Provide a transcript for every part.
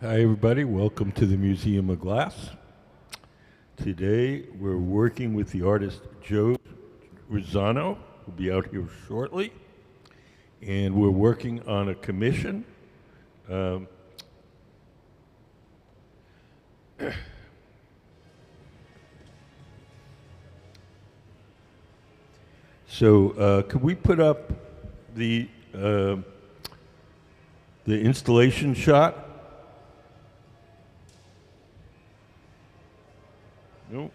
Hi, everybody. Welcome to the Museum of Glass. Today, we're working with the artist Joe Rossano, who'll be out here shortly. And we're working on a commission. Um, could we put up the uh, the installation shot? No.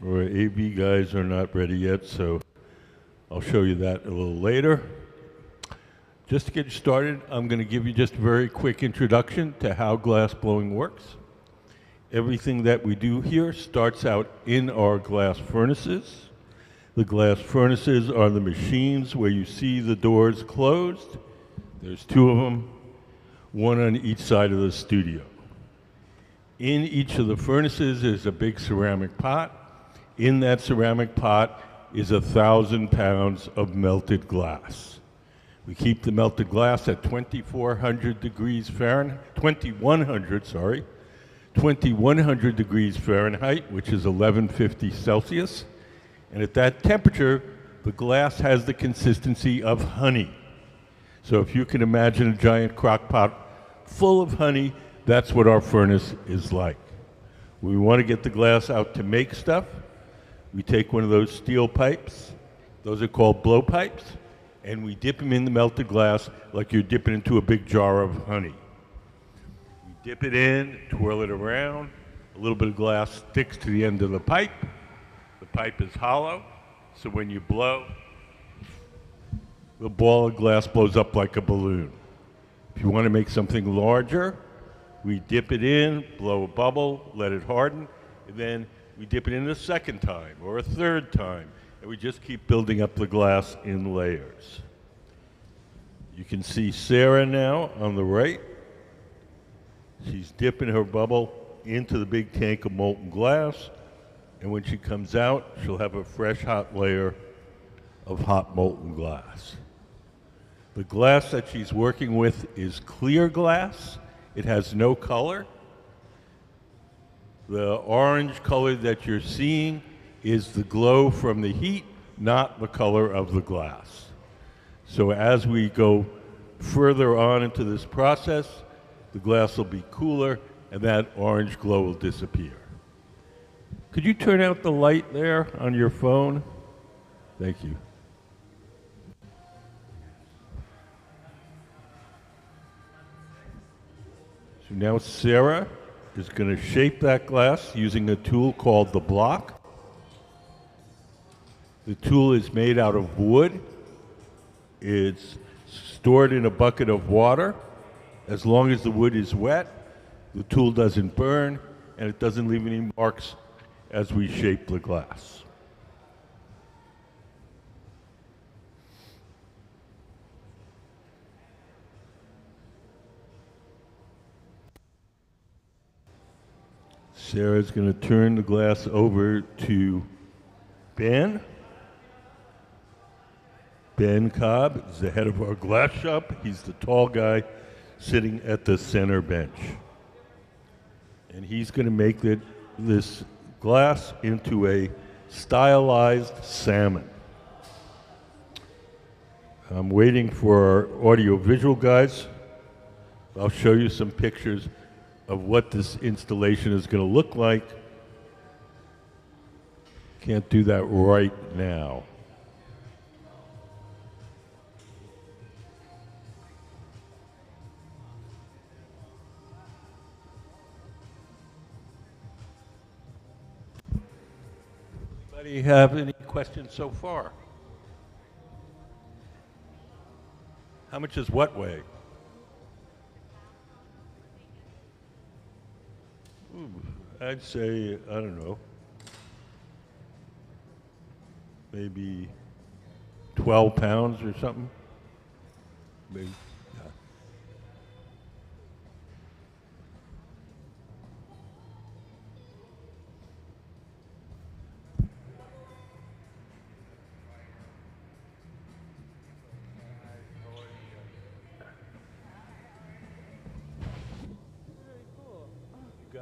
Our AV guys are not ready yet, so I'll show you that a little later. Just to get you started, I'm going to give you just a very quick introduction to how glass blowing works. Everything that we do here starts out in our glass furnaces. The glass furnaces are the machines where you see the doors closed. There's two of them, one on each side of the studio. In each of the furnaces is a big ceramic pot. In that ceramic pot is 1,000 pounds of melted glass. We keep the melted glass at 2,400 degrees Fahrenheit, 2,100 degrees Fahrenheit, which is 1150 Celsius. And at that temperature, the glass has the consistency of honey. So if you can imagine a giant crock pot full of honey, that's what our furnace is like. We want to get the glass out to make stuff. We take one of those steel pipes, those are called blowpipes, and we dip them in the melted glass like you're dipping into a big jar of honey. We dip it in, twirl it around, a little bit of glass sticks to the end of the pipe. The pipe is hollow, so when you blow, the ball of glass blows up like a balloon. If you want to make something larger, we dip it in, blow a bubble, let it harden, and then we dip it in a second time or a third time, and we just keep building up the glass in layers. You can see Sarah now on the right. She's dipping her bubble into the big tank of molten glass, and when she comes out, she'll have a fresh hot layer of hot molten glass. The glass that she's working with is clear glass. It has no color. The orange color that you're seeing is the glow from the heat, not the color of the glass. So as we go further on into this process, the glass will be cooler and that orange glow will disappear. Could you turn out the light there on your phone? Thank you. So now Sarah is going to shape that glass using a tool called the block. The tool is made out of wood. It's stored in a bucket of water. As long as the wood is wet, the tool doesn't burn and it doesn't leave any marks as we shape the glass. Sarah's going to turn the glass over to Ben. Ben Cobb is the head of our glass shop. He's the tall guy sitting at the center bench. And he's going to make this glass into a stylized salmon. I'm waiting for our audio-visual guys. I'll show you some pictures of what this installation is going to look like. Can't do that right now. Anybody have any questions so far? How much does what weigh? Ooh, I'd say, I don't know, maybe 12 pounds or something. Maybe, yeah.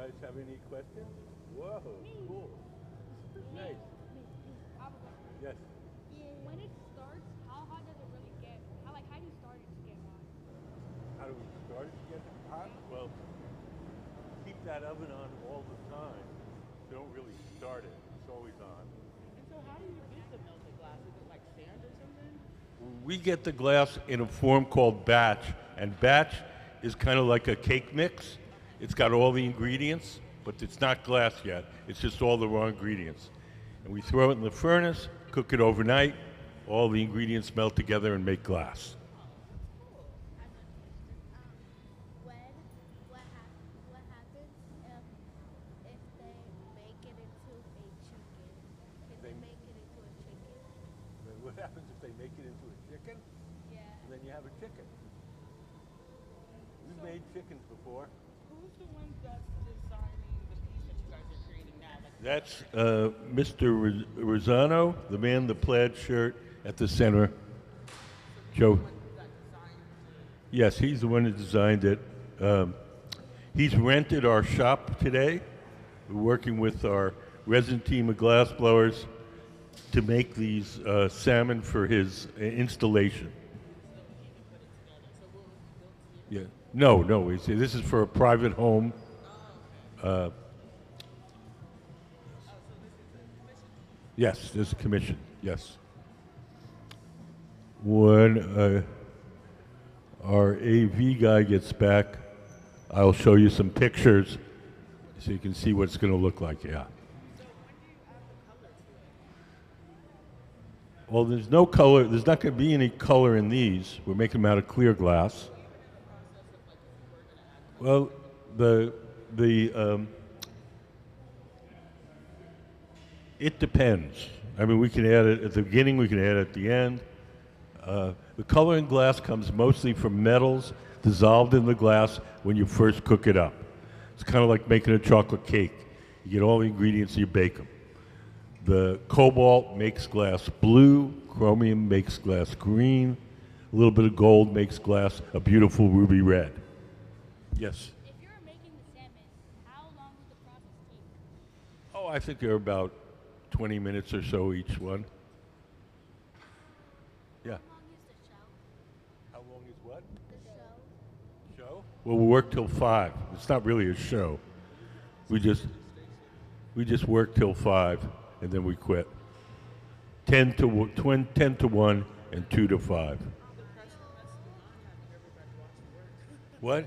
guys have any questions? Whoa, cool. Nice. Yes. When it starts, how hot does it really get? How do you start it to get hot? How do we start it to get hot? Well, keep that oven on all the time. Don't really start it. It's always on. And so how do you get the melted glass? Is it like sand or something? We get the glass in a form called batch, and batch is kind of like a cake mix. It's got all the ingredients, but it's not glass yet. It's just all the raw ingredients. And we throw it in the furnace, cook it overnight. All the ingredients melt together and make glass. When what happens if they make it into a chicken? Can they make it into a chicken? What happens if they make it into a chicken? Yeah. And then you have a chicken. We've made chickens before. Who's the one that's designing the piece that you guys are creating now? Like, That's Mr. Rossano, the man in the plaid shirt at the center. Joe. Yes, he's the one that designed it. He's rented our shop today. We're working with our resident team of glassblowers to make these salmon for his installation. Yeah. No, no. This is for a private home. Yes, there's a commission. Yes. When our AV guy gets back, I'll show you some pictures so you can see what it's going to look like. Yeah. Well, there's no color. There's not going to be any color in these. We're making them out of clear glass. Well, it depends. I mean, we can add it at the beginning. We can add it at the end. The color in glass comes mostly from metals dissolved in the glass when you first cook it up. It's kind of like making a chocolate cake. You get all the ingredients, you bake them. The cobalt makes glass blue, chromium makes glass green, a little bit of gold makes glass a beautiful ruby red. Yes? If you're making the salmon, how long would the process take? Oh, I think they're about 20 minutes or so each one. Yeah. How long is the show? How long is what? The show? Show? Well, we work till 5. It's not really a show. We just work till 5 and then we quit. 10 to 1 and 2 to 5. What?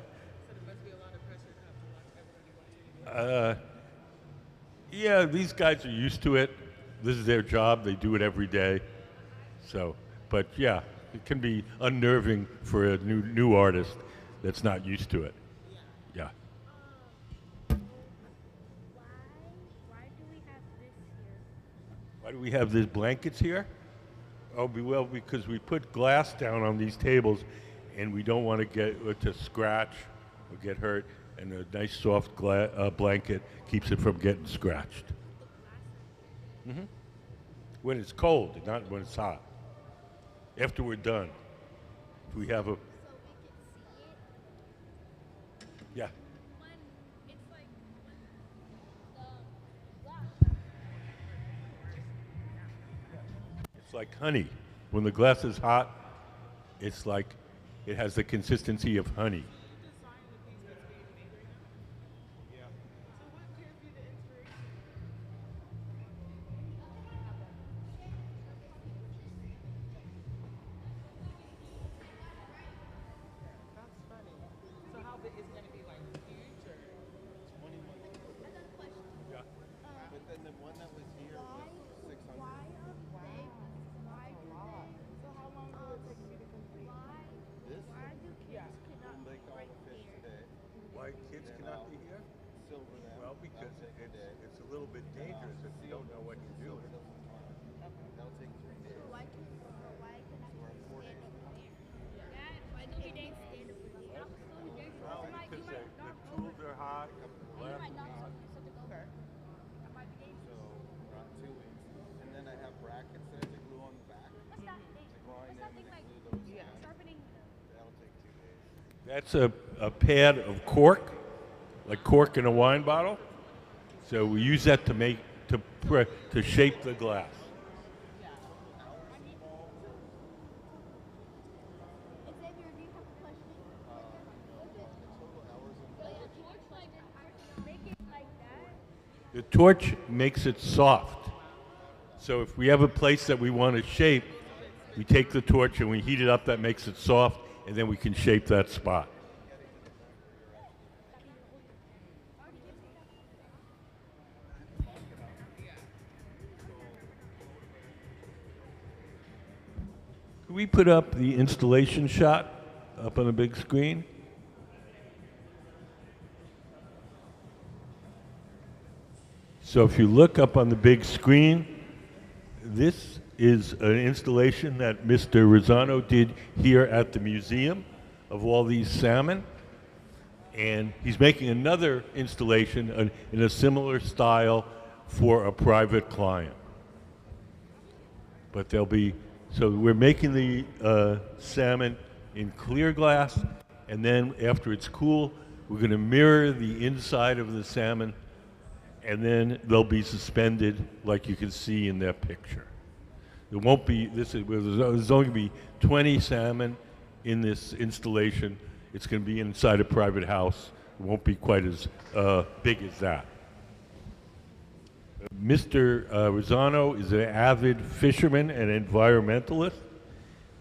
Yeah, these guys are used to it. This is their job. They do it every day. So, but yeah, it can be unnerving for a new artist that's not used to it. Yeah. Why do we have this here? Why do we have these blankets here? Oh, well, because we put glass down on these tables, and we don't want to get to scratch or get hurt. And a nice soft blanket keeps it from getting scratched. When it's cold, not when it's hot. After we're done, if we have a So we can see it? yeah. When it's like when the glass. It's like honey. When the glass is hot, it's like it has the consistency of honey. that's funny. So how big is it going to be, like huge or? I got a question. Yeah. But then the one that was here was 600. Why do they? So how long will it take you to complete? This Why do kids cannot will make all right the fish here? today. Why kids cannot be here? Silver them. Well, because That'll take a day. it's a little bit dangerous if you don't know what you're Silver doing. doesn't tomorrow. That'll take 3 days. Why can I stand over there? Dad, why do you dance stand over here? Well, because the tools are hot, the glass is hot. Okay. So around 2 weeks. And then I have brackets that I have to glue on the back. What's that thing? I grind What's that them thing and like? then glue those Yeah. down. Sharpening. That'll take 2 days. That's a pad of cork, like cork in a wine bottle. So we use that to make to shape the glass. Xavier, do you have a question? Make it like that. The torch makes it soft. So if we have a place that we want to shape, we take the torch and we heat it up. That makes it soft, and then we can shape that spot. Can we put up the installation shot up on the big screen? So if you look up on the big screen, this is an installation that Mr. Rossano did here at the museum of all these salmon. And he's making another installation in a similar style for a private client. But so we're making the salmon in clear glass, and then after it's cool, we're going to mirror the inside of the salmon, and then they'll be suspended like you can see in that picture. There won't be, there's only going to be 20 salmon in this installation. It's going to be inside a private house. It won't be quite as big as that. Mr. Rossano is an avid fisherman and environmentalist,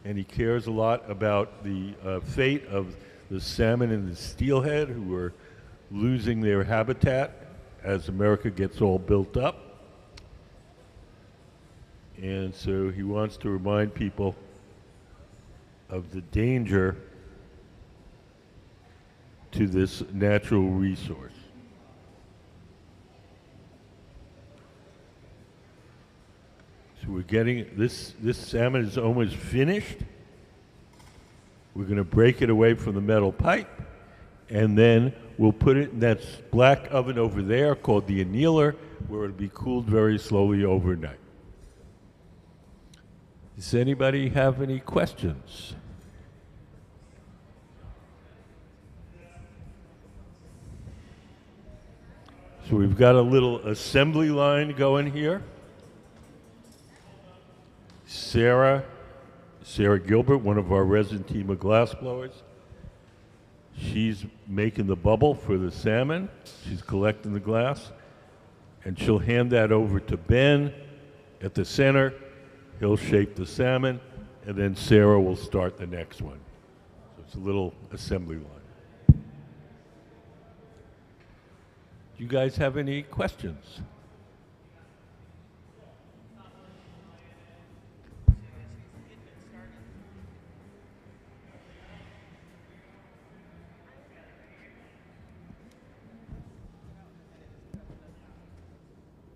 and he cares a lot about the fate of the salmon and the steelhead who are losing their habitat as America gets all built up. And so he wants to remind people of the danger to this natural resource. So we're getting, this salmon is almost finished. We're going to break it away from the metal pipe, and then we'll put it in that black oven over there called the annealer, where it'll be cooled very slowly overnight. Does anybody have any questions? So we've got a little assembly line going here. Sarah Gilbert, one of our resin team of glassblowers, she's making the bubble for the salmon. She's collecting the glass, and she'll hand that over to Ben at the center. He'll shape the salmon, and then Sarah will start the next one. So it's a little assembly line. Do you guys have any questions?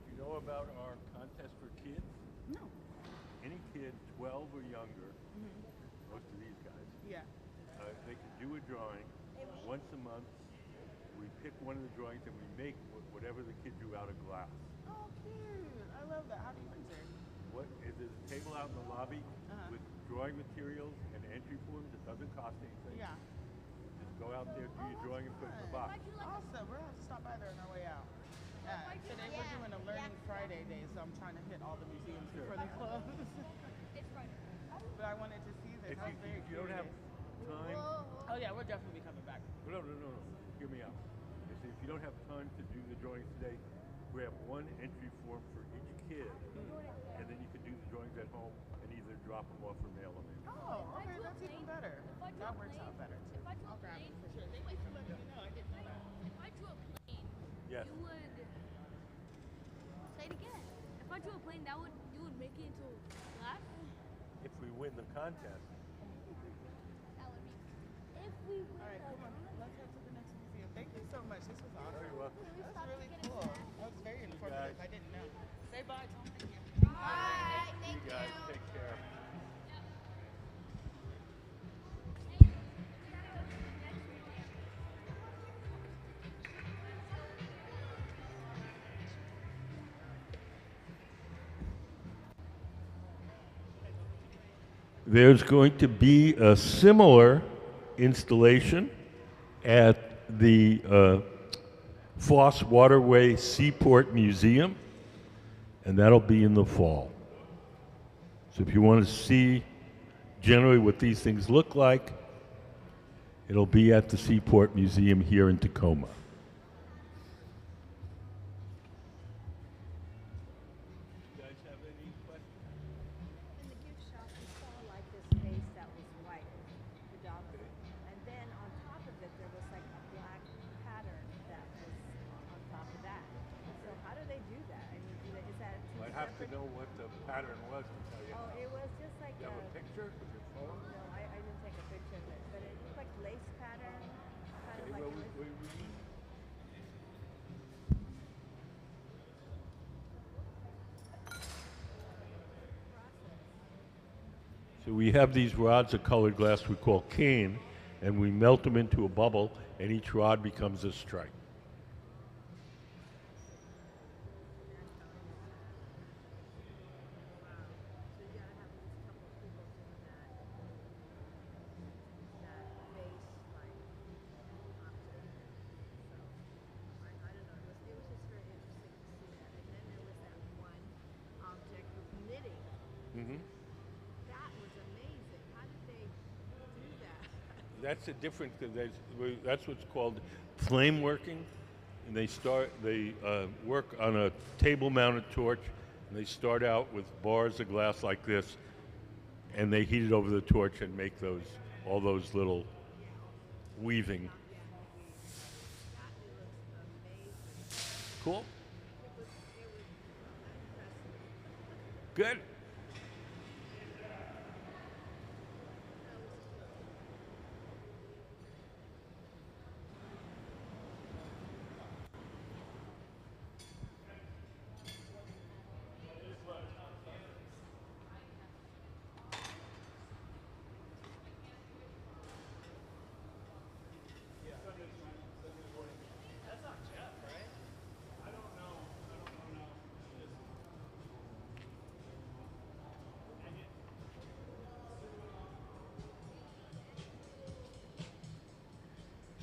You know about our contest for kids? No. Any kid 12 or younger, most of these guys, Yeah. they can do a drawing once a month. We pick one of the drawings and we make whatever the kid drew out of glass. Oh, cute. I love that. How do you enter? There's a table out in the lobby with drawing materials and entry forms. It doesn't cost anything. Yeah. Just go out there, do your drawing, and put it in the box. Awesome. We're going to have to stop by there on our way out. Today we're doing a Learning Friday day, so I'm trying to hit all the museums before they close. It's Friday. But I wanted to see this. I was very If you don't have curious. time, Oh yeah, we'll definitely be coming back. no. Hear me out. If you don't have time to do the drawings today, grab one entry form for each kid, and then you can do the drawings at home and either drop them off or mail them in. Oh, okay, that's even better. That works out better too. If I drew I'll a grab plane, it for sure. Thank you for letting me know. I didn't know that. if I drew a plane, Yes. you would say it again. If I drew a plane, you would make it into glass. If we win the contest, That would be. If we win All right, come on. Let's head to the next museum. Thank you so much. This was awesome. very welcome. That was really cool. That was very informative. I didn't know. Say bye, Tom. Thank you. Bye. Thank You guys take care. There's going to be a similar installation at the Foss Waterway Seaport Museum, and that'll be in the fall. So if you want to see generally what these things look like, it'll be at the Seaport Museum here in Tacoma. You guys have any questions? In the gift shop, we saw like this vase that was white, predominantly, and then on top of it there was like a black pattern that was on top of that. So how do they do that? I mean, is that two I have to separate? know what the pattern was to tell you. Oh, it was just like You have a picture with your phone? No, I didn't take a picture of it, but it looked like lace pattern, kind of like Well, it was. So we have these rods of colored glass we call cane, and we melt them into a bubble, and each rod becomes a stripe. So you gotta have at least a couple of people doing that vase like object. So I don't know. It was just very interesting to see that. And then there was that one object with knitting. Mm-hmm. That was amazing. How did they do that? That's a different. That's what's called flame working, and they work on a table-mounted torch, and they start out with bars of glass like this, and they heat it over the torch and make all those little weaving. That looks amazing. Cool. It was impressive. Good.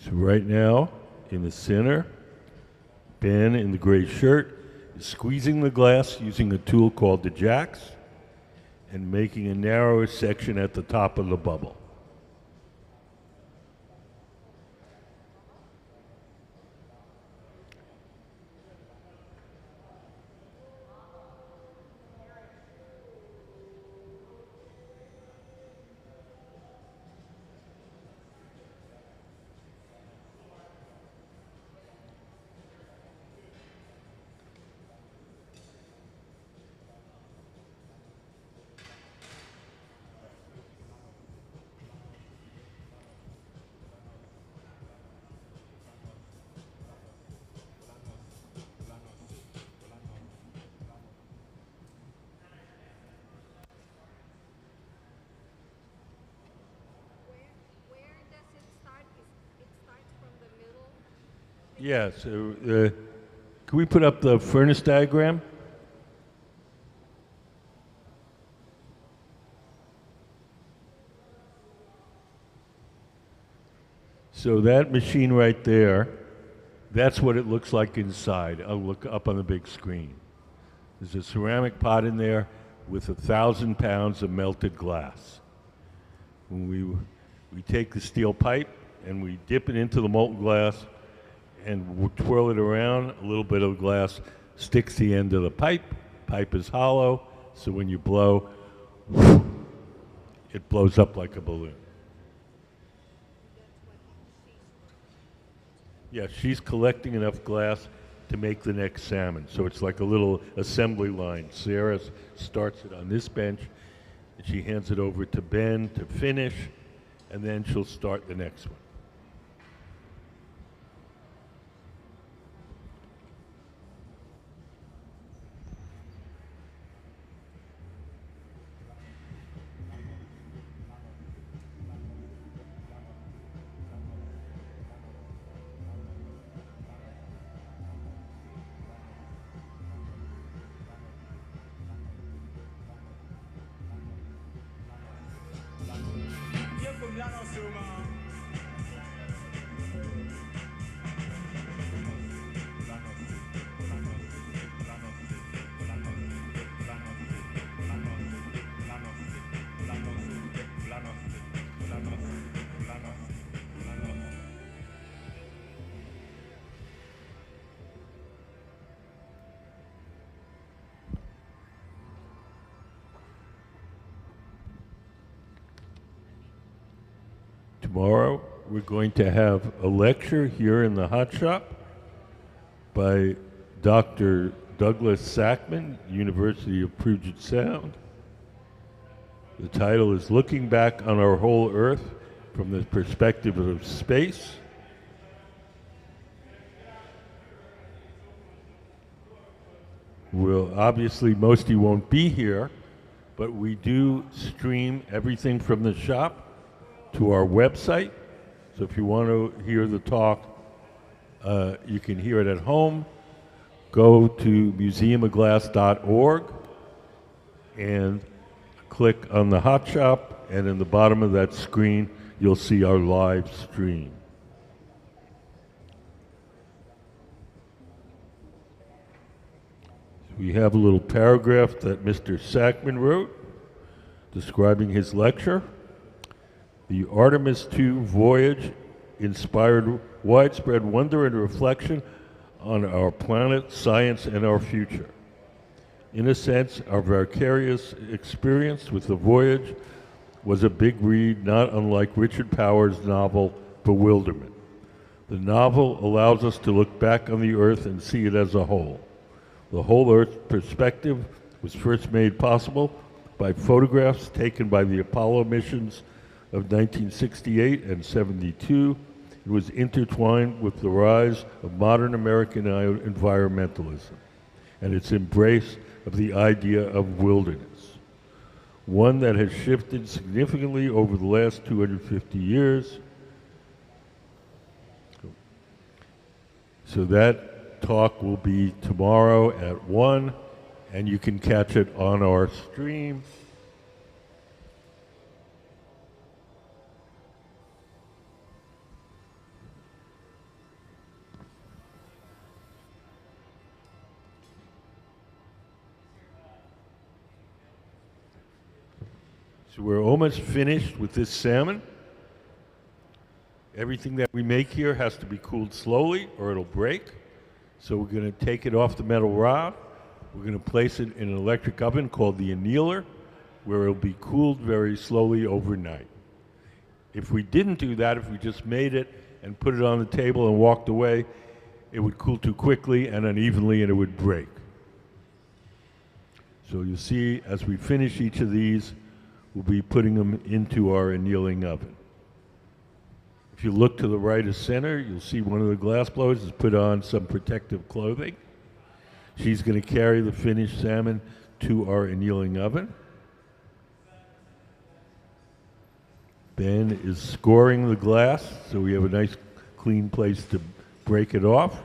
So right now, in the center, Ben in the gray shirt is squeezing the glass using a tool called the jacks and making a narrower section at the top of the bubble. Where does it start? It starts from the middle. Yeah, so can we put up the furnace diagram? So that machine right there, that's what it looks like inside. I'll look up on the big screen. There's a ceramic pot in there with 1,000 pounds of melted glass. When we take the steel pipe and we dip it into the molten glass and twirl it around, a little bit of glass sticks to the end of the pipe. Pipe is hollow, so when you blow, it blows up like a balloon. Yeah, she's collecting enough glass to make the next salmon. So it's like a little assembly line. Sarah starts it on this bench, and she hands it over to Ben to finish, and then she'll start the next one. Tomorrow, we're going to have a lecture here in the hot shop by Dr. Douglas Sackman, University of Puget Sound. The title is Looking Back on Our Whole Earth from the Perspective of Space. Well, obviously, most of you won't be here, but we do stream everything from the shop to our website. So if you want to hear the talk, you can hear it at home. Go to museumofglass.org and click on the hot shop, and in the bottom of that screen, you'll see our live stream. We have a little paragraph that Mr. Sackman wrote describing his lecture. The Artemis II voyage inspired widespread wonder and reflection on our planet, science, and our future. In a sense, our vicarious experience with the voyage was a big read, not unlike Richard Powers' novel, Bewilderment. The novel allows us to look back on the Earth and see it as a whole. The whole Earth perspective was first made possible by photographs taken by the Apollo missions of 1968 and 72. It was intertwined with the rise of modern American environmentalism and its embrace of the idea of wilderness, one that has shifted significantly over the last 250 years. So that talk will be tomorrow at 1, and you can catch it on our stream. So we're almost finished with this salmon. Everything that we make here has to be cooled slowly or it'll break. So we're going to take it off the metal rod. We're going to place it in an electric oven called the annealer, where it'll be cooled very slowly overnight. If we didn't do that, if we just made it and put it on the table and walked away, it would cool too quickly and unevenly and it would break. So you'll see as we finish each of these, we'll be putting them into our annealing oven. If you look to the right of center, you'll see one of the glass blowers has put on some protective clothing. She's going to carry the finished salmon to our annealing oven. Ben is scoring the glass, so we have a nice clean place to break it off.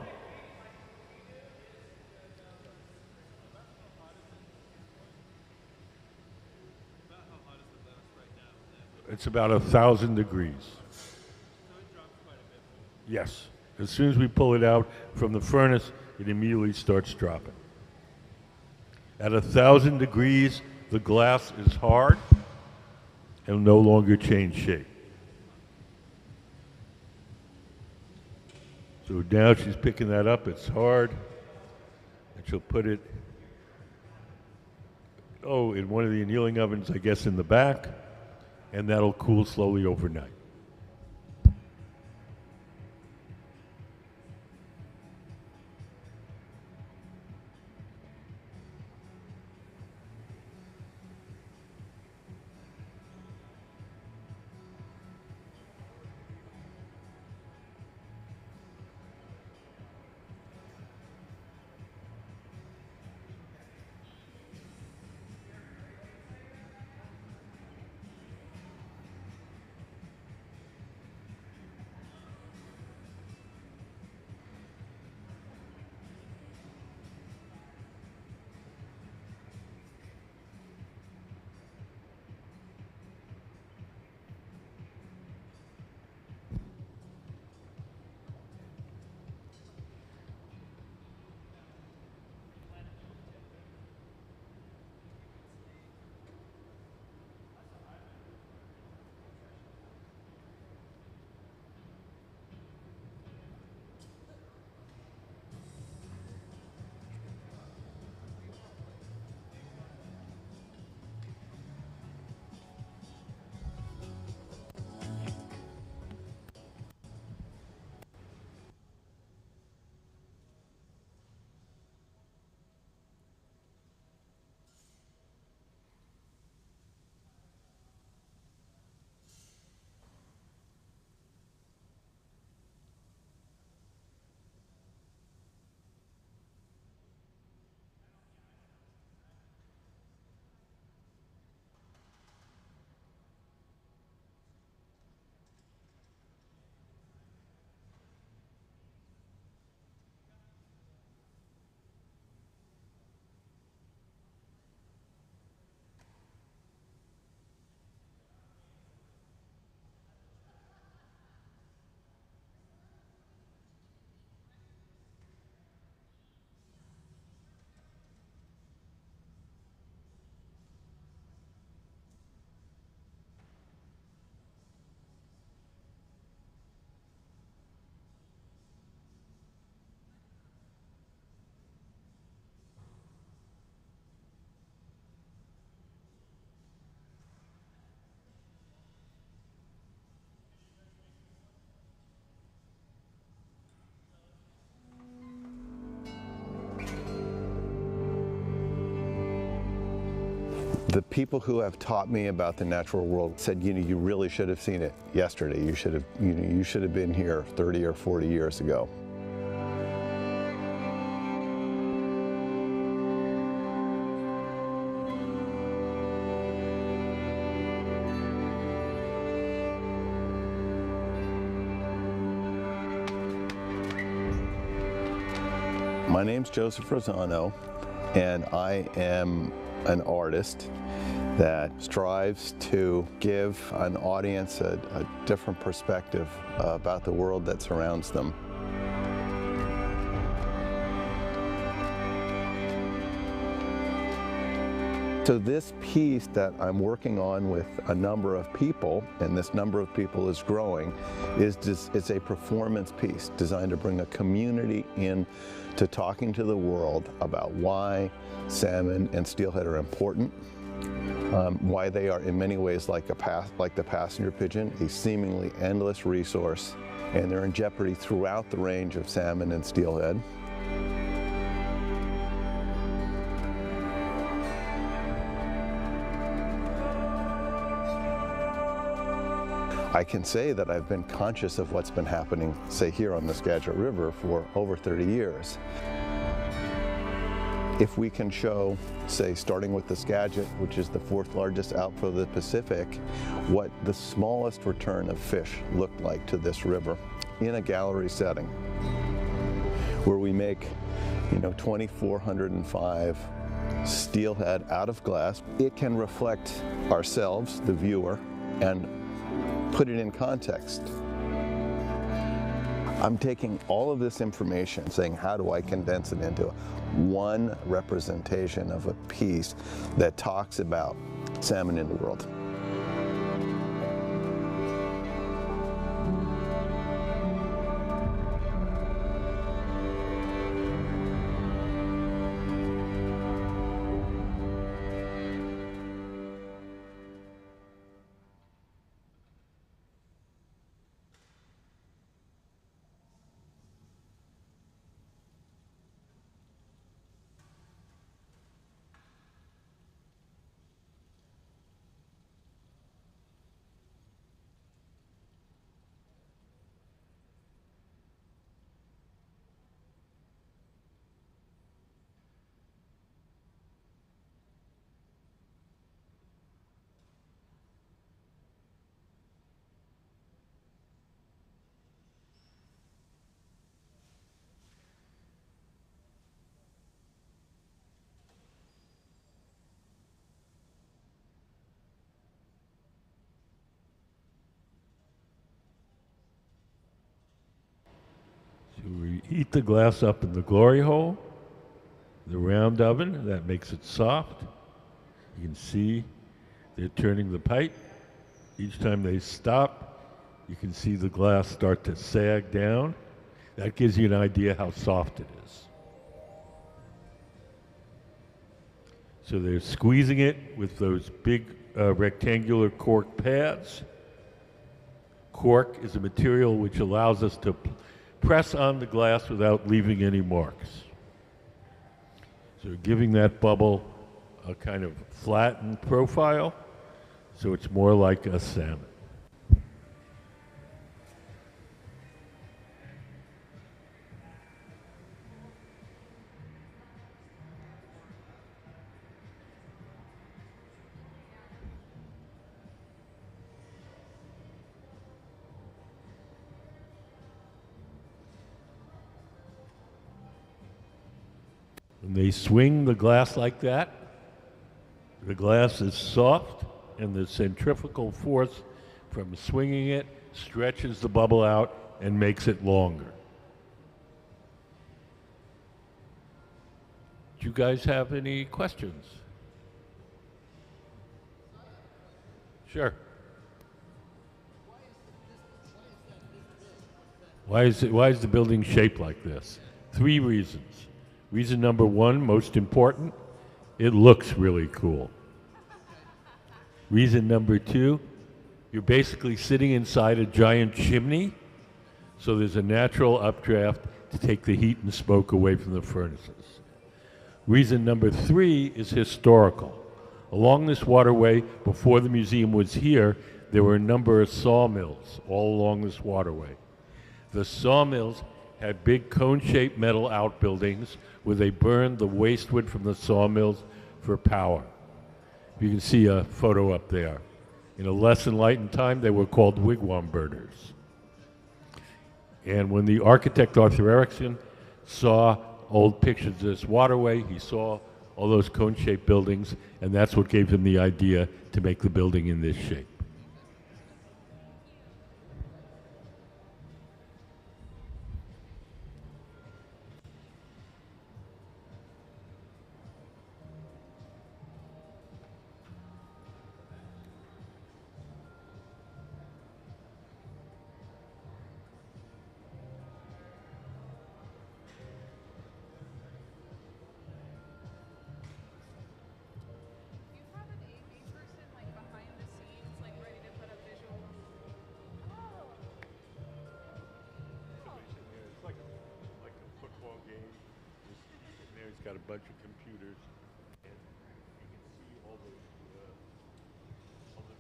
It's about 1,000 degrees. Yes. As soon as we pull it out from the furnace, it immediately starts dropping. At 1,000 degrees, the glass is hard and will no longer change shape. So now she's picking that up. It's hard. And she'll put it, in one of the annealing ovens, I guess, in the back. And that'll cool slowly overnight. The people who have taught me about the natural world said, you really should have seen it yesterday. You should have been here 30 or 40 years ago. My name's Joseph Rossano, and I am an artist that strives to give an audience a different perspective about the world that surrounds them. So this piece that I'm working on with a number of people, and this number of people is growing, it's a performance piece designed to bring a community in to talking to the world about why salmon and steelhead are important, why they are in many ways like the passenger pigeon, a seemingly endless resource, and they're in jeopardy throughout the range of salmon and steelhead. I can say that I've been conscious of what's been happening, say, here on the Skagit River for over 30 years. If we can show, say, starting with the Skagit, which is the 4th largest outflow of the Pacific, what the smallest return of fish looked like to this river in a gallery setting, where we make, 2,405 steelhead out of glass, it can reflect ourselves, the viewer, and put it in context. I'm taking all of this information, saying, how do I condense it into one representation of a piece that talks about salmon in the world? So we heat the glass up in the glory hole, the round oven, that makes it soft. You can see they're turning the pipe. Each time they stop, you can see the glass start to sag down. That gives you an idea how soft it is. So they're squeezing it with those big rectangular cork pads. Cork is a material which allows us to press on the glass without leaving any marks. So giving that bubble a kind of flattened profile, so it's more like a salmon. When they swing the glass like that, the glass is soft, and the centrifugal force from swinging it stretches the bubble out and makes it longer. Do you guys have any questions? Sure. Why is the building shaped like this? 3 reasons. Reason number 1, most important, it looks really cool. Reason number 2, you're basically sitting inside a giant chimney, so there's a natural updraft to take the heat and smoke away from the furnaces. Reason number 3 is historical. Along this waterway, before the museum was here, there were a number of sawmills all along this waterway. The sawmills had big cone-shaped metal outbuildings where they burned the waste wood from the sawmills for power. You can see a photo up there. In a less enlightened time, they were called wigwam burners. And when the architect Arthur Erickson saw old pictures of this waterway, he saw all those cone-shaped buildings, and that's what gave him the idea to make the building in this shape. You have an AV person like behind the scenes, like ready to put up visuals. It's like a football game. There, he's got a bunch of computers, and you can see all the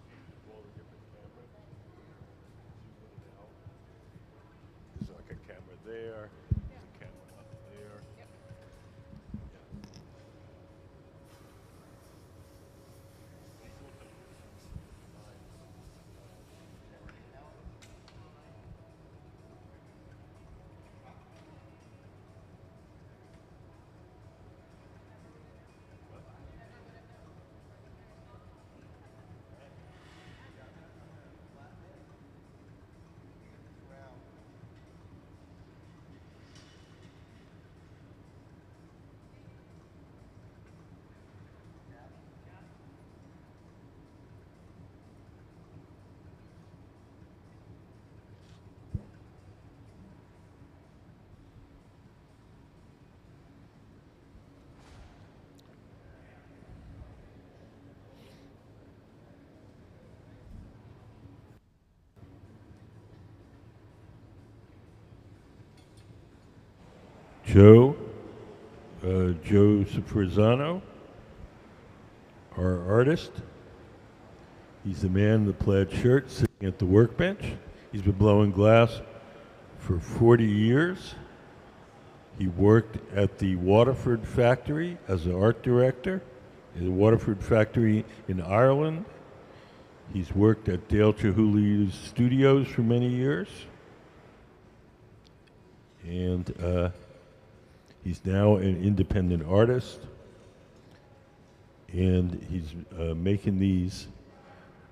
views of all the different cameras. Zoom in and out. There's like a camera there. There's a camera up there. Yeah. Joe Rossano, our artist. He's the man in the plaid shirt sitting at the workbench. He's been blowing glass for 40 years. He worked at the Waterford factory as an art director in the Waterford factory in Ireland. He's worked at Dale Chihuly's studios for many years. And he's now an independent artist, and he's making these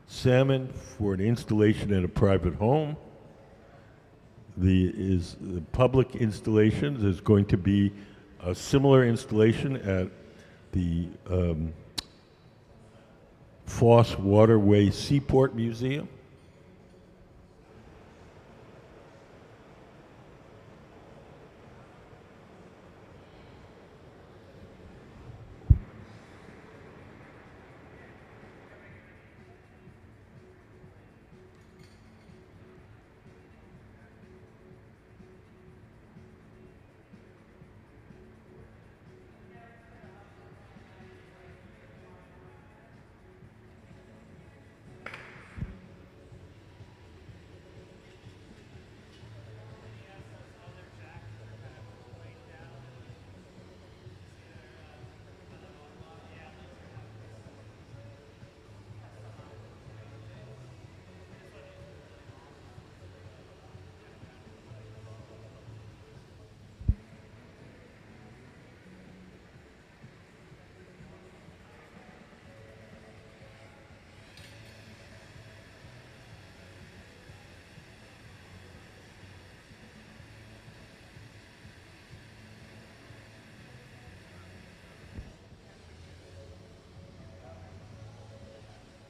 salmon for an installation at a private home. The public installations is going to be a similar installation at the Foss Waterway Seaport Museum.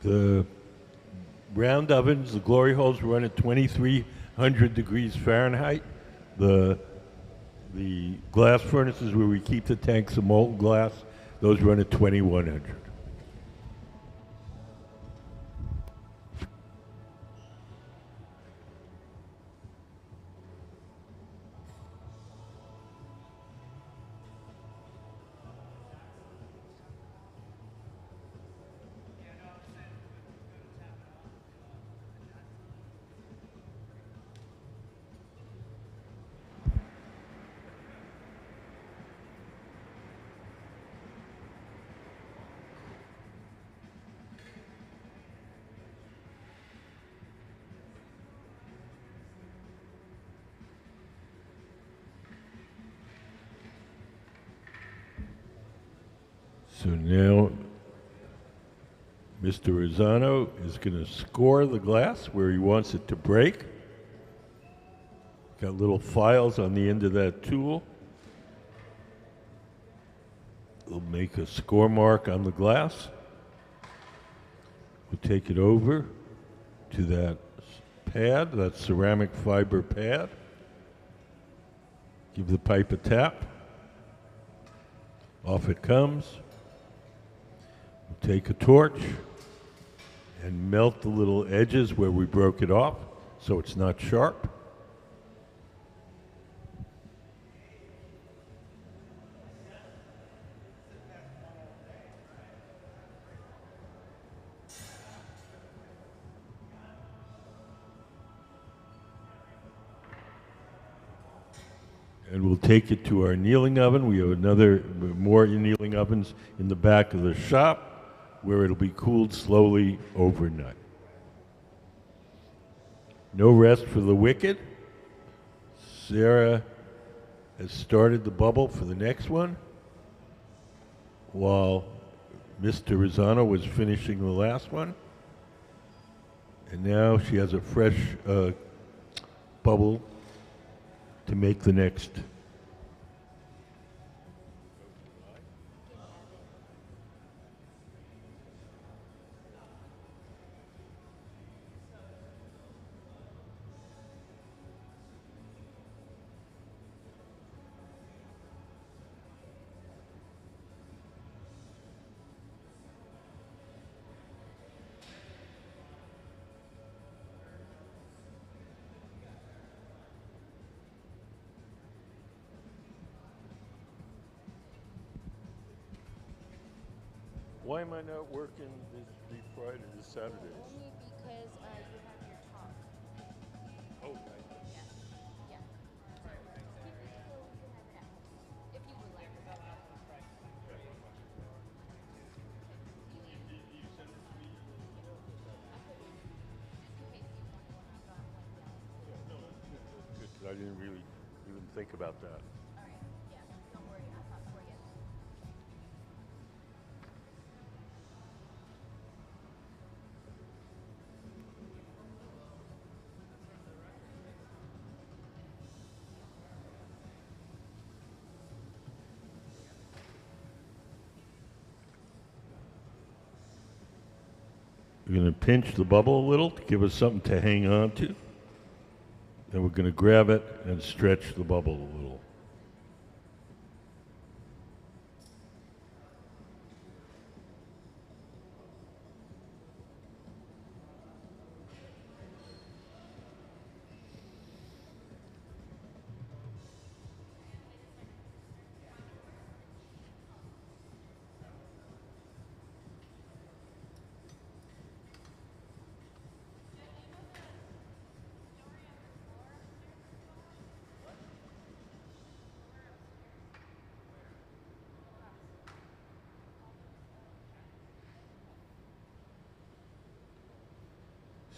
The round ovens, the glory holes run at 2,300 degrees Fahrenheit. The glass furnaces where we keep the tanks of molten glass, those run at 2,100. So now Mr. Rossano is going to score the glass where he wants it to break. Got little files on the end of that tool. We'll make a score mark on the glass. We'll take it over to that pad, that ceramic fiber pad. Give the pipe a tap. Off it comes. We'll take a torch and melt the little edges where we broke it off so it's not sharp. And we'll take it to our annealing oven. We have more annealing ovens in the back of the shop where it'll be cooled slowly overnight. No rest for the wicked. Sarah has started the bubble for the next one while Mr. Rossano was finishing the last one. And now she has a fresh bubble to make the next. Why am I not working this Friday, this Saturday? Only because you have your talk. Oh, Yeah. Yeah. Keep it so we can have it at home. If you would like. I didn't really even think about that. All right. Yeah. Don't worry. I'll talk for you. We're going to pinch the bubble a little to give us something to hang on to. Then we're going to grab it and stretch the bubble a little.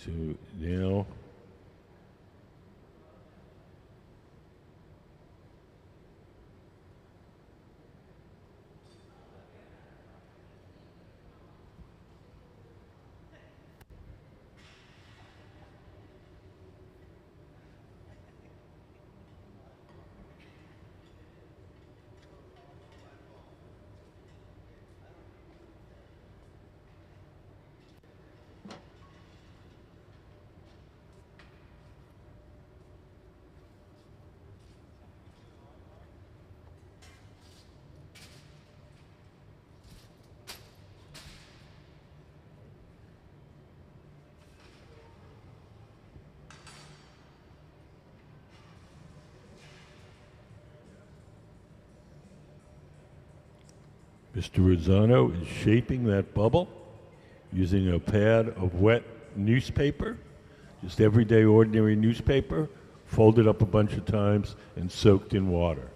So now Mr. Rossano is shaping that bubble using a pad of wet newspaper, just everyday ordinary newspaper, folded up a bunch of times and soaked in water.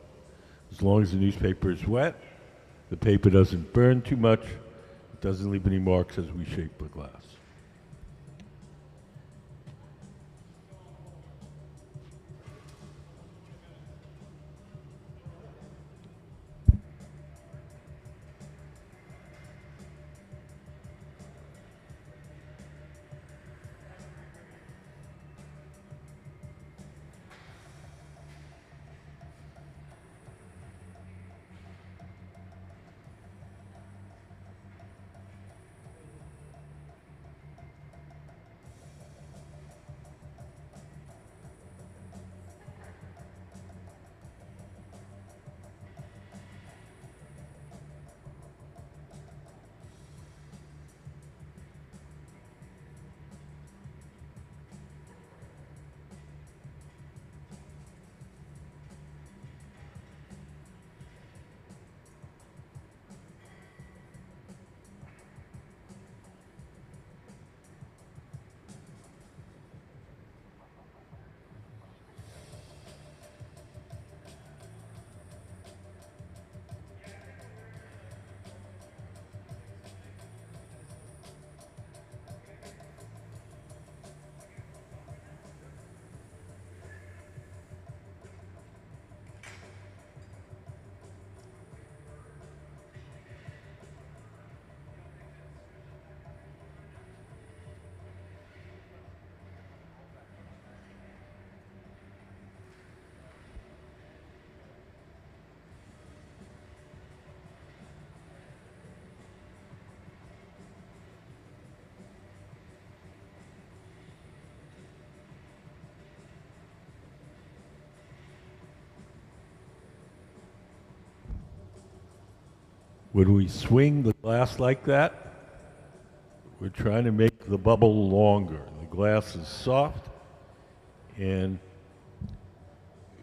As long as the newspaper is wet, the paper doesn't burn too much, it doesn't leave any marks as we shape the glass. When we swing the glass like that, we're trying to make the bubble longer. The glass is soft, and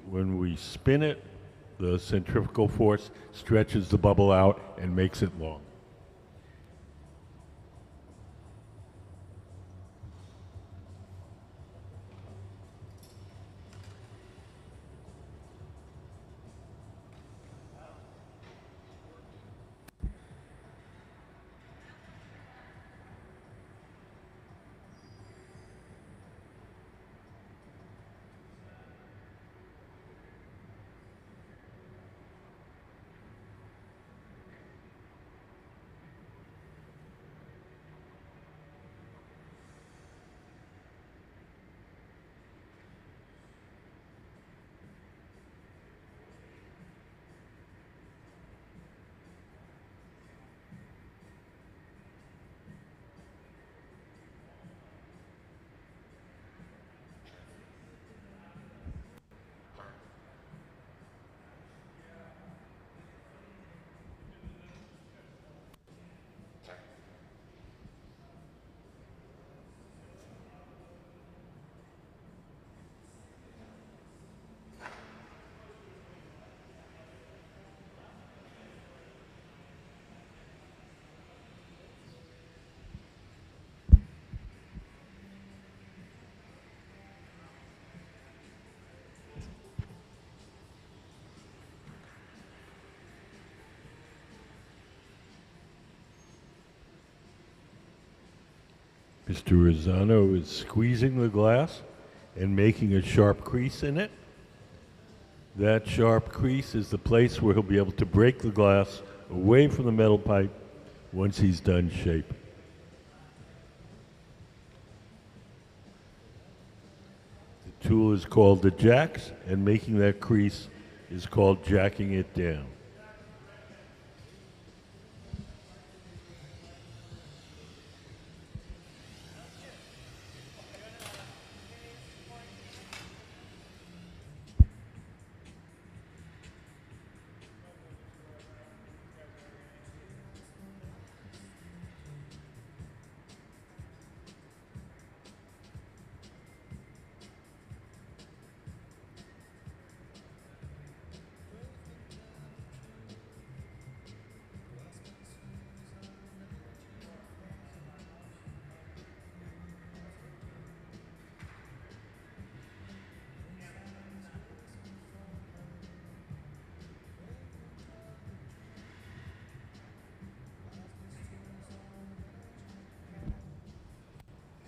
when we spin it, the centrifugal force stretches the bubble out and makes it long. Mr. Rossano is squeezing the glass and making a sharp crease in it. That sharp crease is the place where he'll be able to break the glass away from the metal pipe once he's done shaping. The tool is called the jacks, and making that crease is called jacking it down.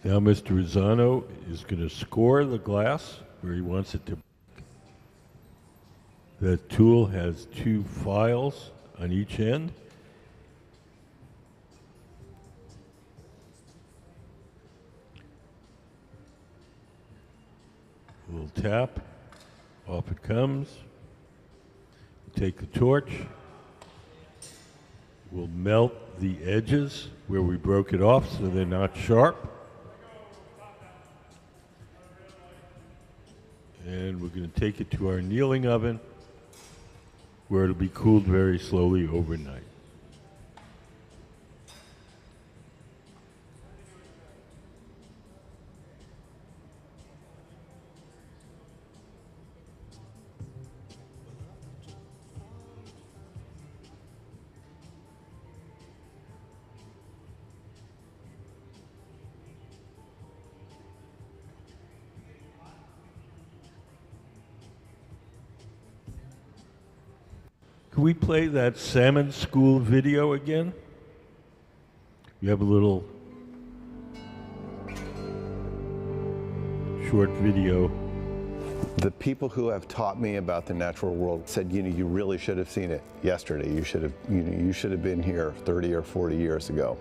Now Mr. Rossano is going to score the glass where he wants it to. The tool has two files on each end. A little tap, off it comes. Take the torch. We'll melt the edges where we broke it off so they're not sharp. And we're going to take it to our annealing oven where it'll be cooled very slowly overnight. Can we play that salmon school video again? You have a little short video. The people who have taught me about the natural world said, you really should have seen it yesterday. You should have been here 30 or 40 years ago.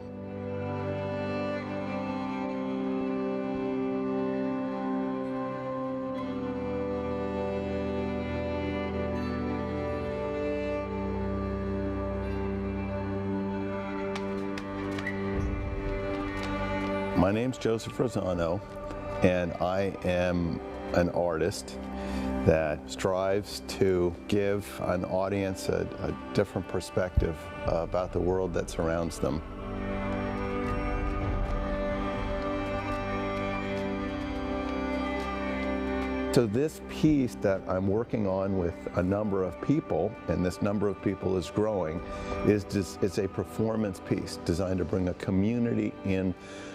My name's Joseph Rossano, and I am an artist that strives to give an audience a different perspective about the world that surrounds them. So this piece that I'm working on with a number of people, and this number of people is growing, it's a performance piece designed to bring a community in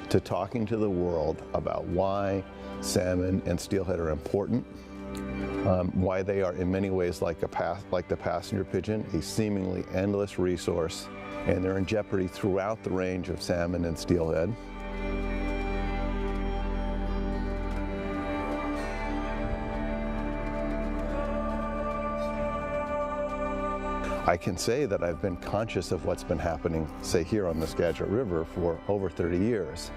to talking to the world about why salmon and steelhead are important, why they are in many ways like the passenger pigeon, a seemingly endless resource, and they're in jeopardy throughout the range of salmon and steelhead. I can say that I've been conscious of what's been happening, say, here on the Skagit River for over 30 years.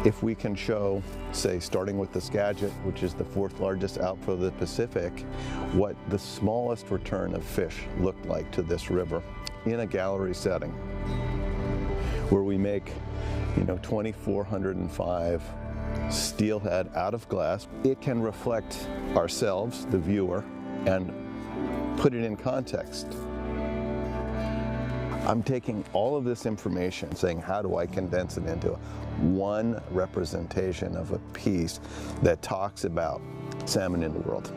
If we can show, say, starting with the Skagit, which is the 4th largest outflow of the Pacific, what the smallest return of fish looked like to this river in a gallery setting, where we make, 2,405 steelhead out of glass, it can reflect ourselves, the viewer, and put it in context. I'm taking all of this information, saying, how do I condense it into one representation of a piece that talks about salmon in the world?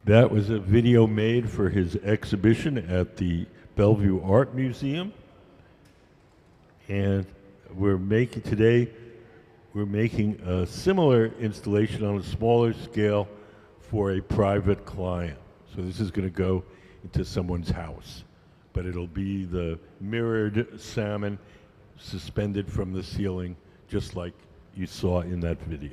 That was a video made for his exhibition at the Bellevue Art Museum. And we're making a similar installation on a smaller scale for a private client. So this is going to go into someone's house, but it'll be the mirrored salmon suspended from the ceiling, just like you saw in that video.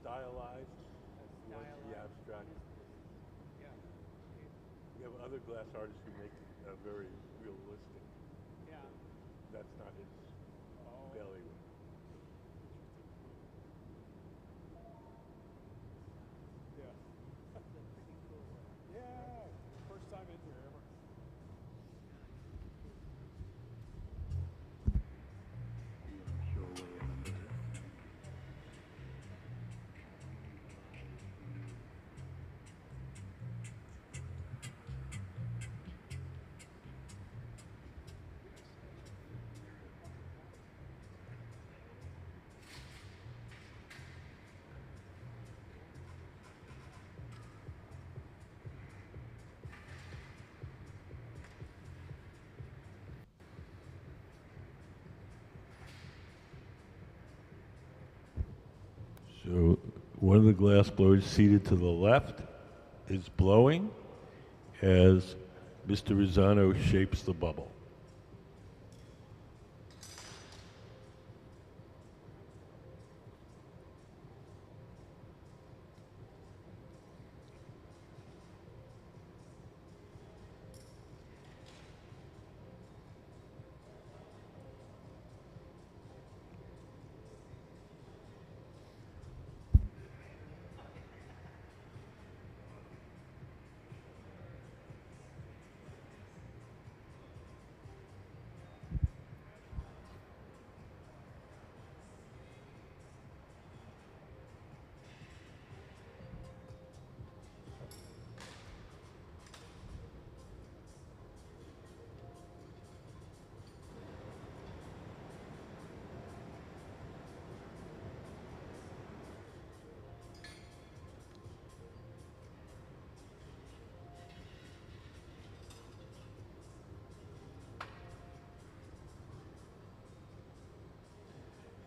Stylized, the abstract. Yeah. We have other glass artists who make it very realistic. Yeah. That's not his bailiwick. Yeah. That's pretty cool. Yeah. First time in here ever. So one of the glass blowers seated to the left is blowing as Mr. Rossano shapes the bubble.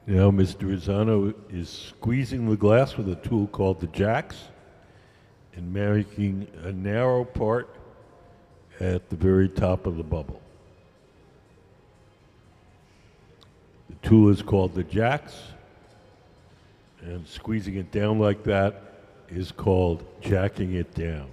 Now Mr. Rossano is squeezing the glass with a tool called the jacks and making a narrow part at the very top of the bubble. The tool is called the jacks, And squeezing it down like that is called jacking it down.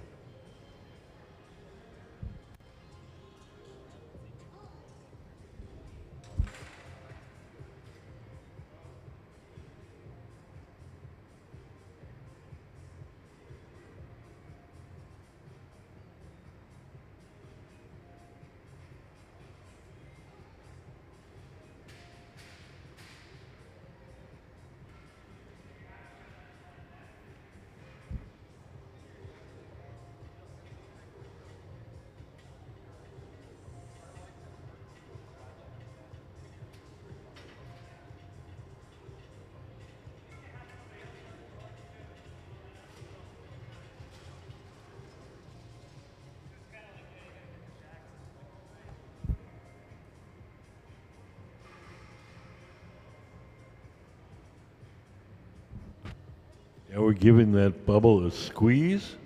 Now we're giving that bubble a squeeze.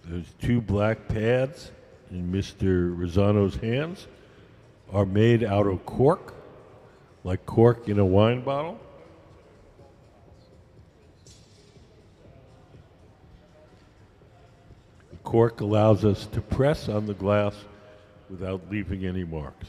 Those two black pads in Mr. Rossano's hands are made out of cork, like cork in a wine bottle. The cork allows us to press on the glass without leaving any marks.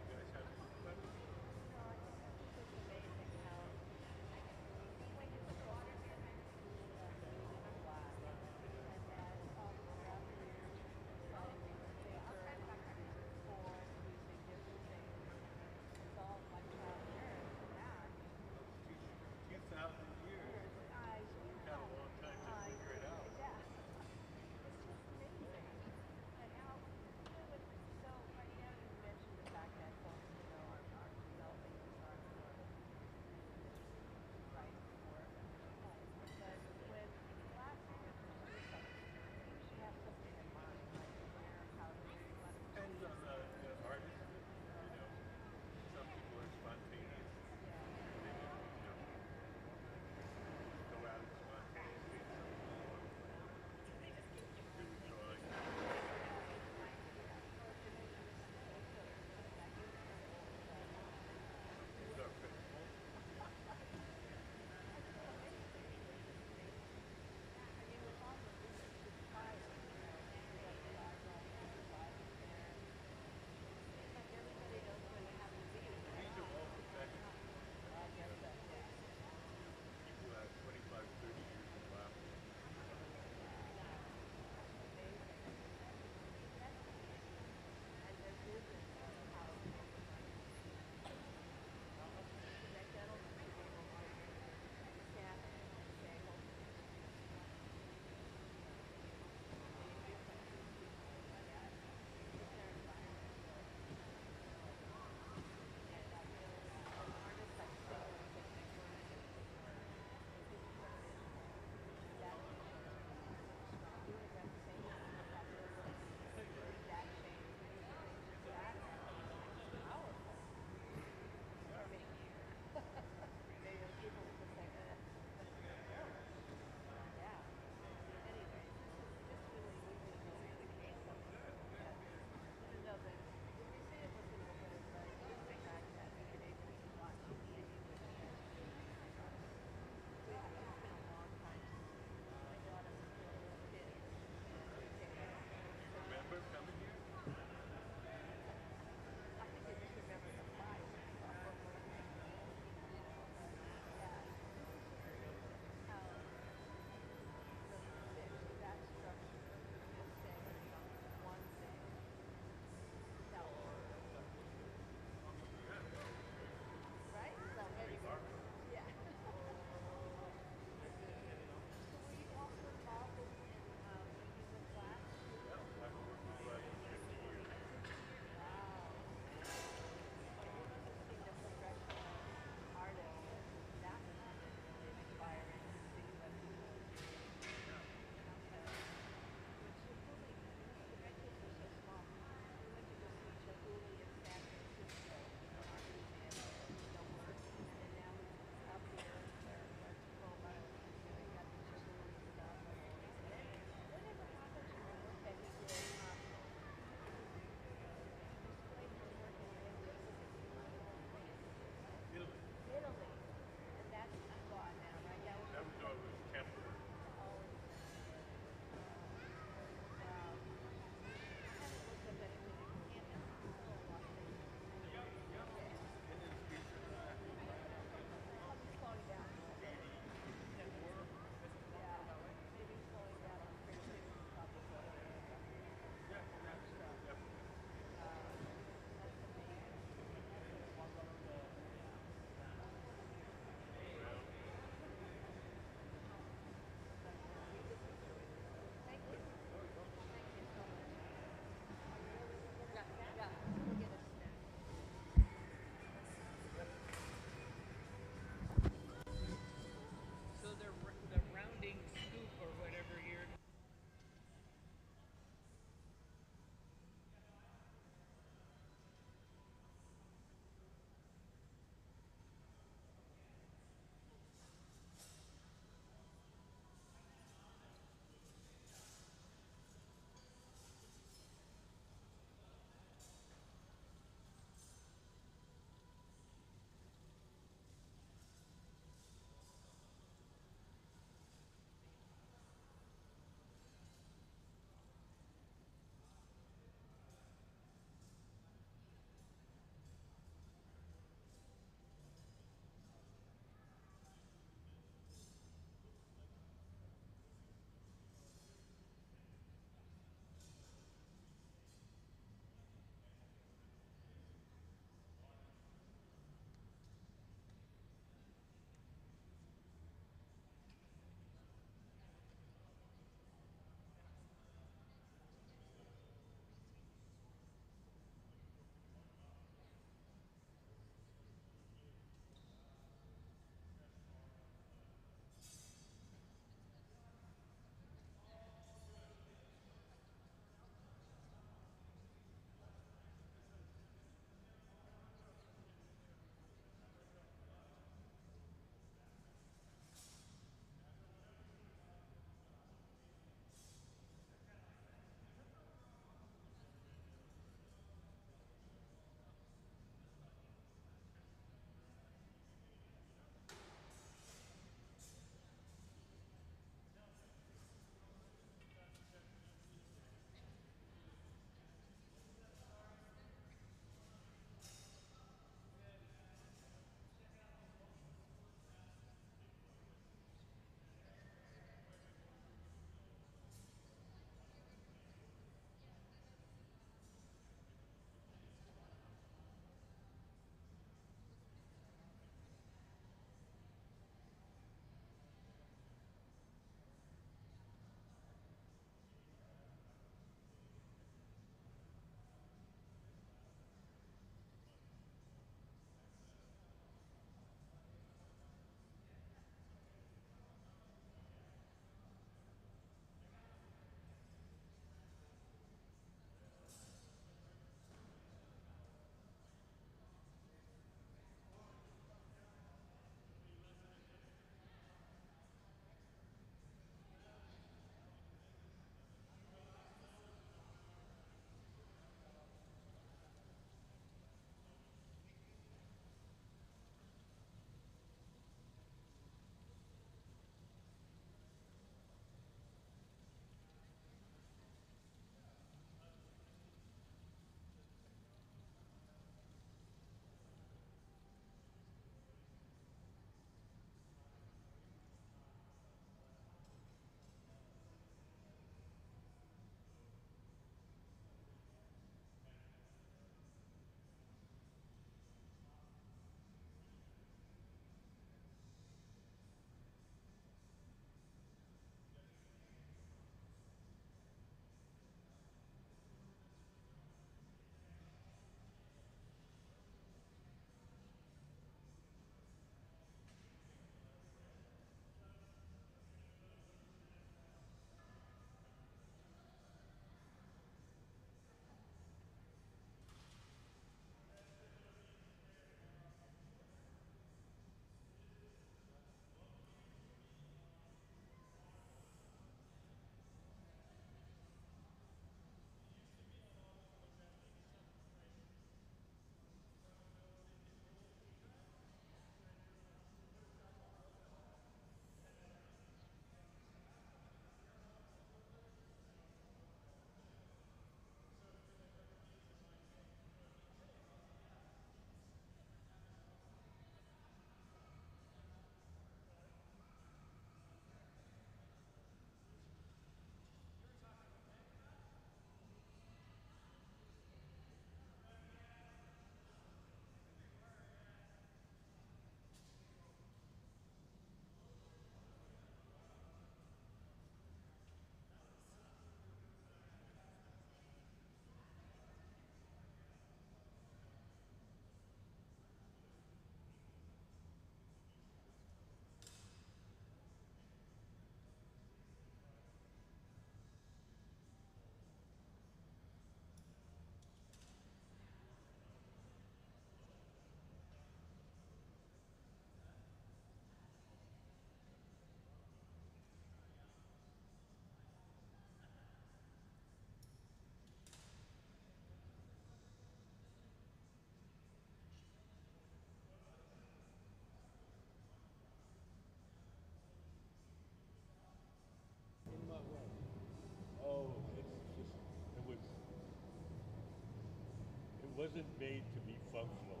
wasn't made to be functional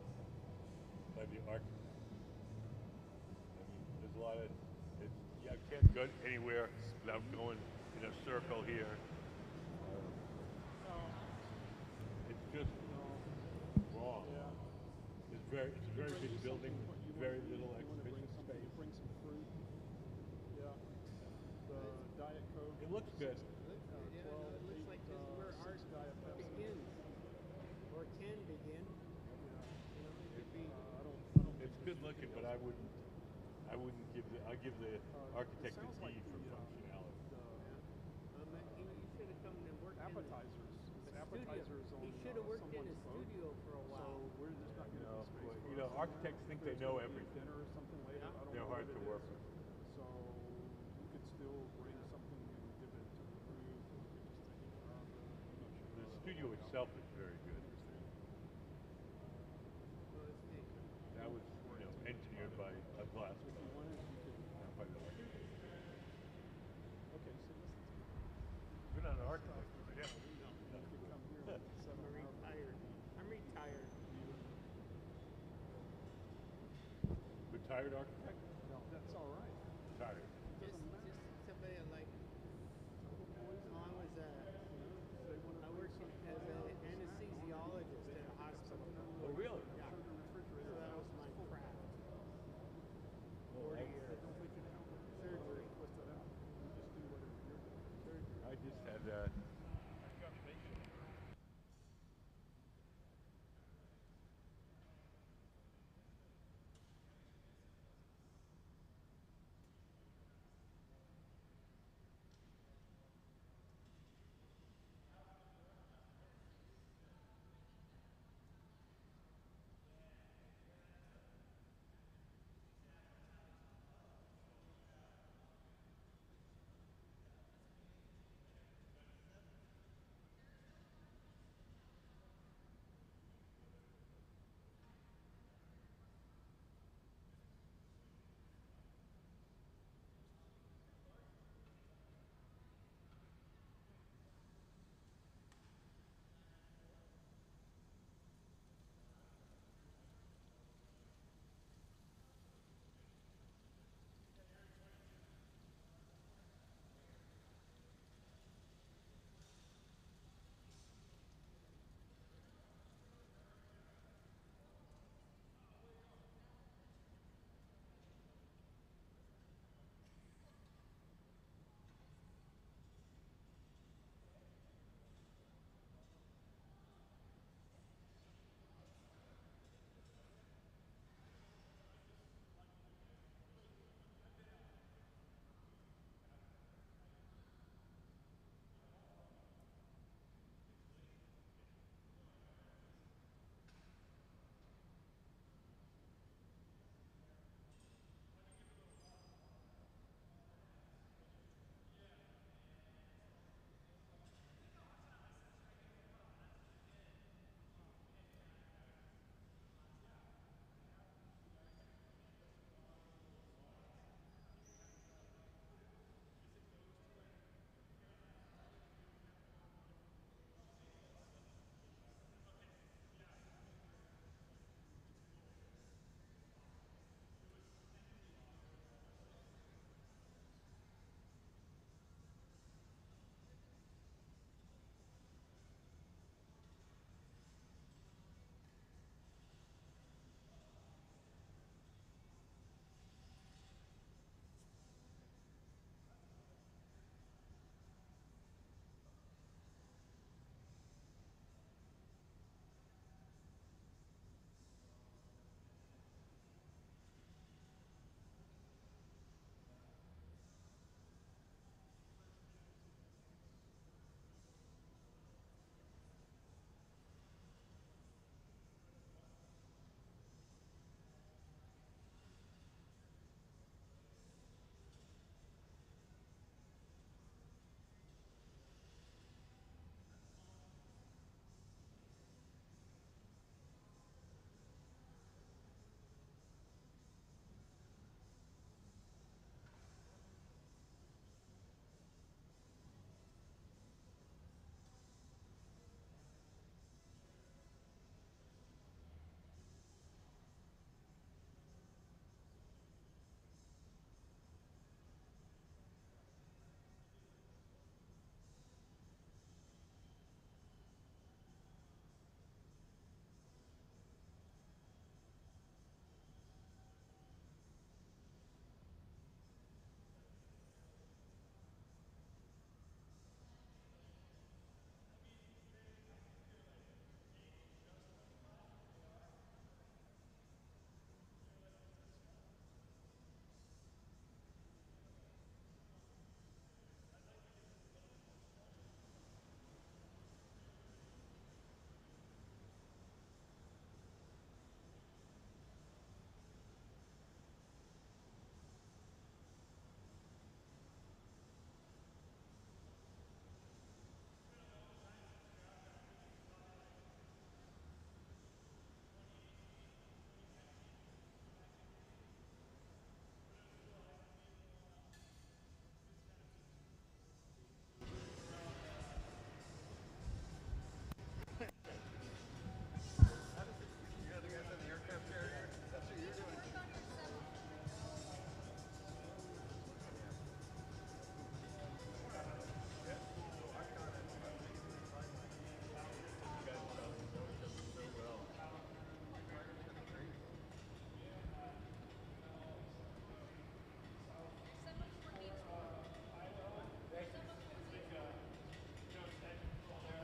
by the architect. I mean, there's a lot of, yeah, I can't go anywhere without going in a circle here. It's just wrong. It's a very big building, very little exhibition space. Bring some fruit. Yeah. The Diet Coke. It looks good. Yeah, no, it looks like this is where art Diet Pepsi. begins, or can begin. You know, it could be. It's good looking, but I wouldn't give I give the architect a D for functionality. He should have come and worked Appetizers. in a Appetizers studio. on He should have worked in a someone's boat. studio for a while. So we're just not going to be space for You know, us. architects think they There's know gonna be everything. Dinner or something later. I don't They're know hard what to it work is. with. So you could still bring something and give it to the crew. Or you could just take it around. The studio itself is very good. Well, it's neat. That was, you know, engineered by a glass. If you wanted, you could. Not by the architect. Okay, so listen. You're not an architect, but yeah. You could come here with I'm retired. I'm retired. Retired architect? No, that's all right. Retired. Just somebody like. I was I worked as an anesthesiologist at a hospital. Oh, really? Yeah. So that was my craft. 40 years. Surgery. Twist it out. You just do whatever you're doing. I just had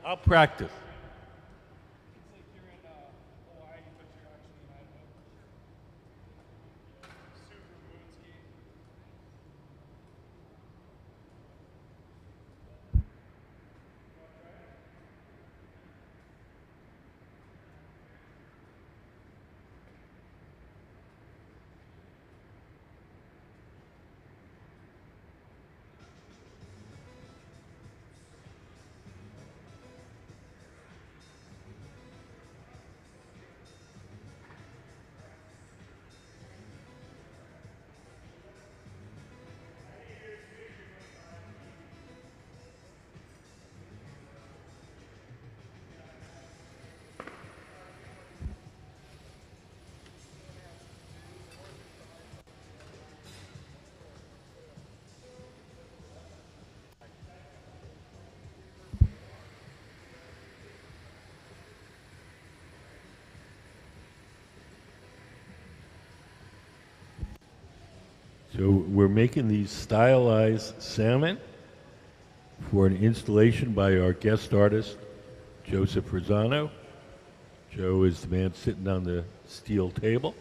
I'll practice. It's like you're in Hawaii, but you're actually in Idaho. Super moon ski. So we're making these stylized salmon for an installation by our guest artist, Joseph Rossano. Joe is the man sitting on the steel table.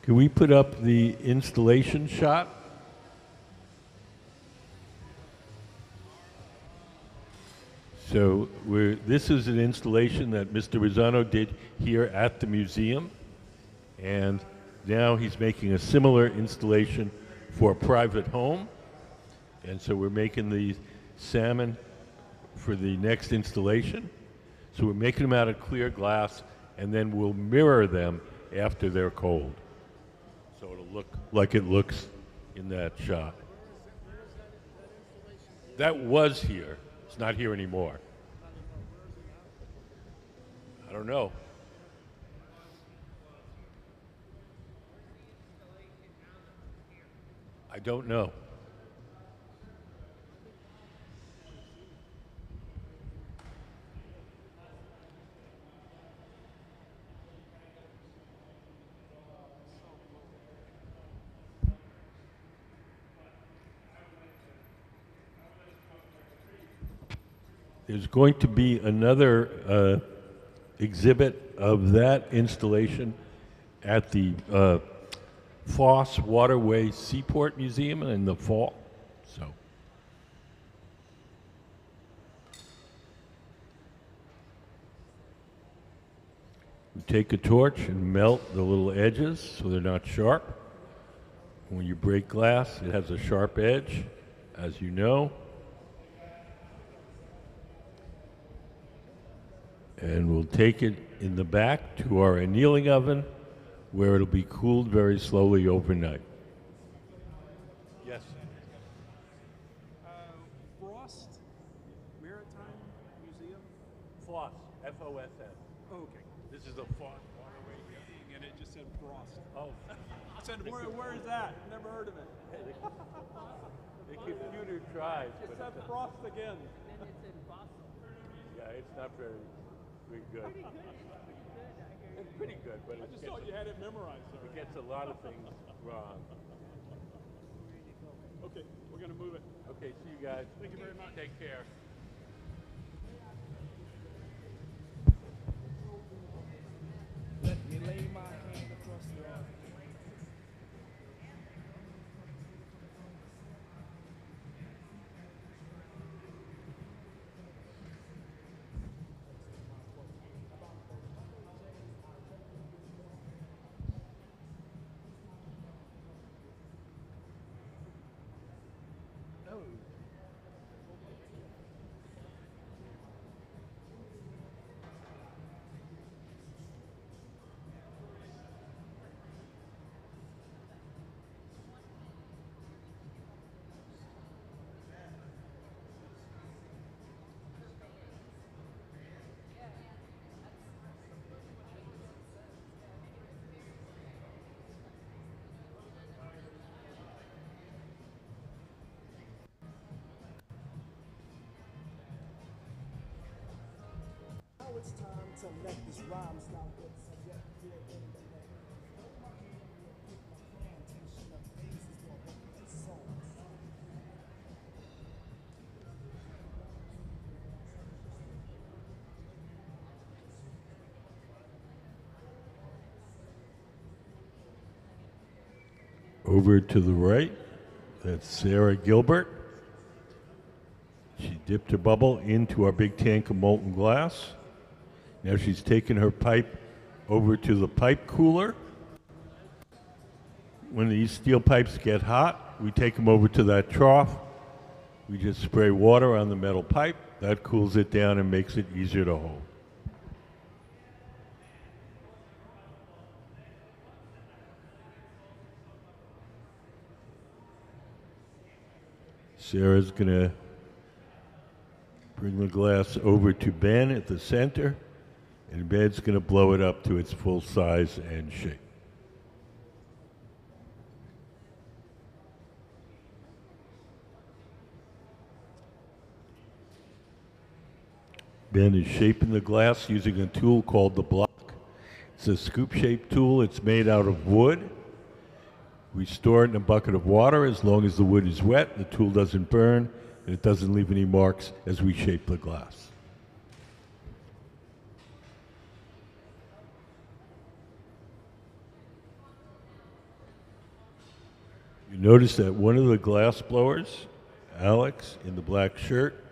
Can we put up the installation shot? So this is an installation that Mr. Rossano did here at the museum, and now he's making a similar installation for a private home. And so we're making the salmon for the next installation. So we're making them out of clear glass, and then we'll mirror them after they're cold. So it'll look like it looks in that shot. That was here. It's not here anymore. I don't know. I don't know. There's going to be another exhibit of that installation at the Foss Waterway Seaport Museum in the fall. So we take a torch and melt the little edges so they're not sharp. When you break glass, it has a sharp edge, as you know. And we'll take it in the back to our annealing oven, where it'll be cooled very slowly overnight. Yes. Frost Maritime Museum. Foss, F-O-S-S. Oh, okay. This is a Foss waterway here. And it just said Frost. Oh. I said, where is that? Never heard of it. The computer tries, It but said Frost again. yeah, it's not very good. It's pretty good, but I just thought you had it memorized it already. gets a lot of things wrong. Okay, we're going to move it. Okay, see you guys. Thank you very much. Take care. Let me lay my hand across your Now it's time to let this rhyme start with subject here in the neck. Plantation of phases for working songs. Over to the right, that's Sarah Gilbert. She dipped her bubble into our big tank of molten glass. Now she's taken her pipe over to the pipe cooler. When these steel pipes get hot, we take them over to that trough. We just spray water on the metal pipe. That cools it down and makes it easier to hold. Sarah's gonna bring the glass over to Ben at the center, and Ben's gonna blow it up to its full size and shape. Ben is shaping the glass using a tool called the block. It's a scoop-shaped tool. It's made out of wood. We store it in a bucket of water. As long as the wood is wet, the tool doesn't burn, and it doesn't leave any marks as we shape the glass. You notice that one of the glass blowers, Alex, in the black shirt,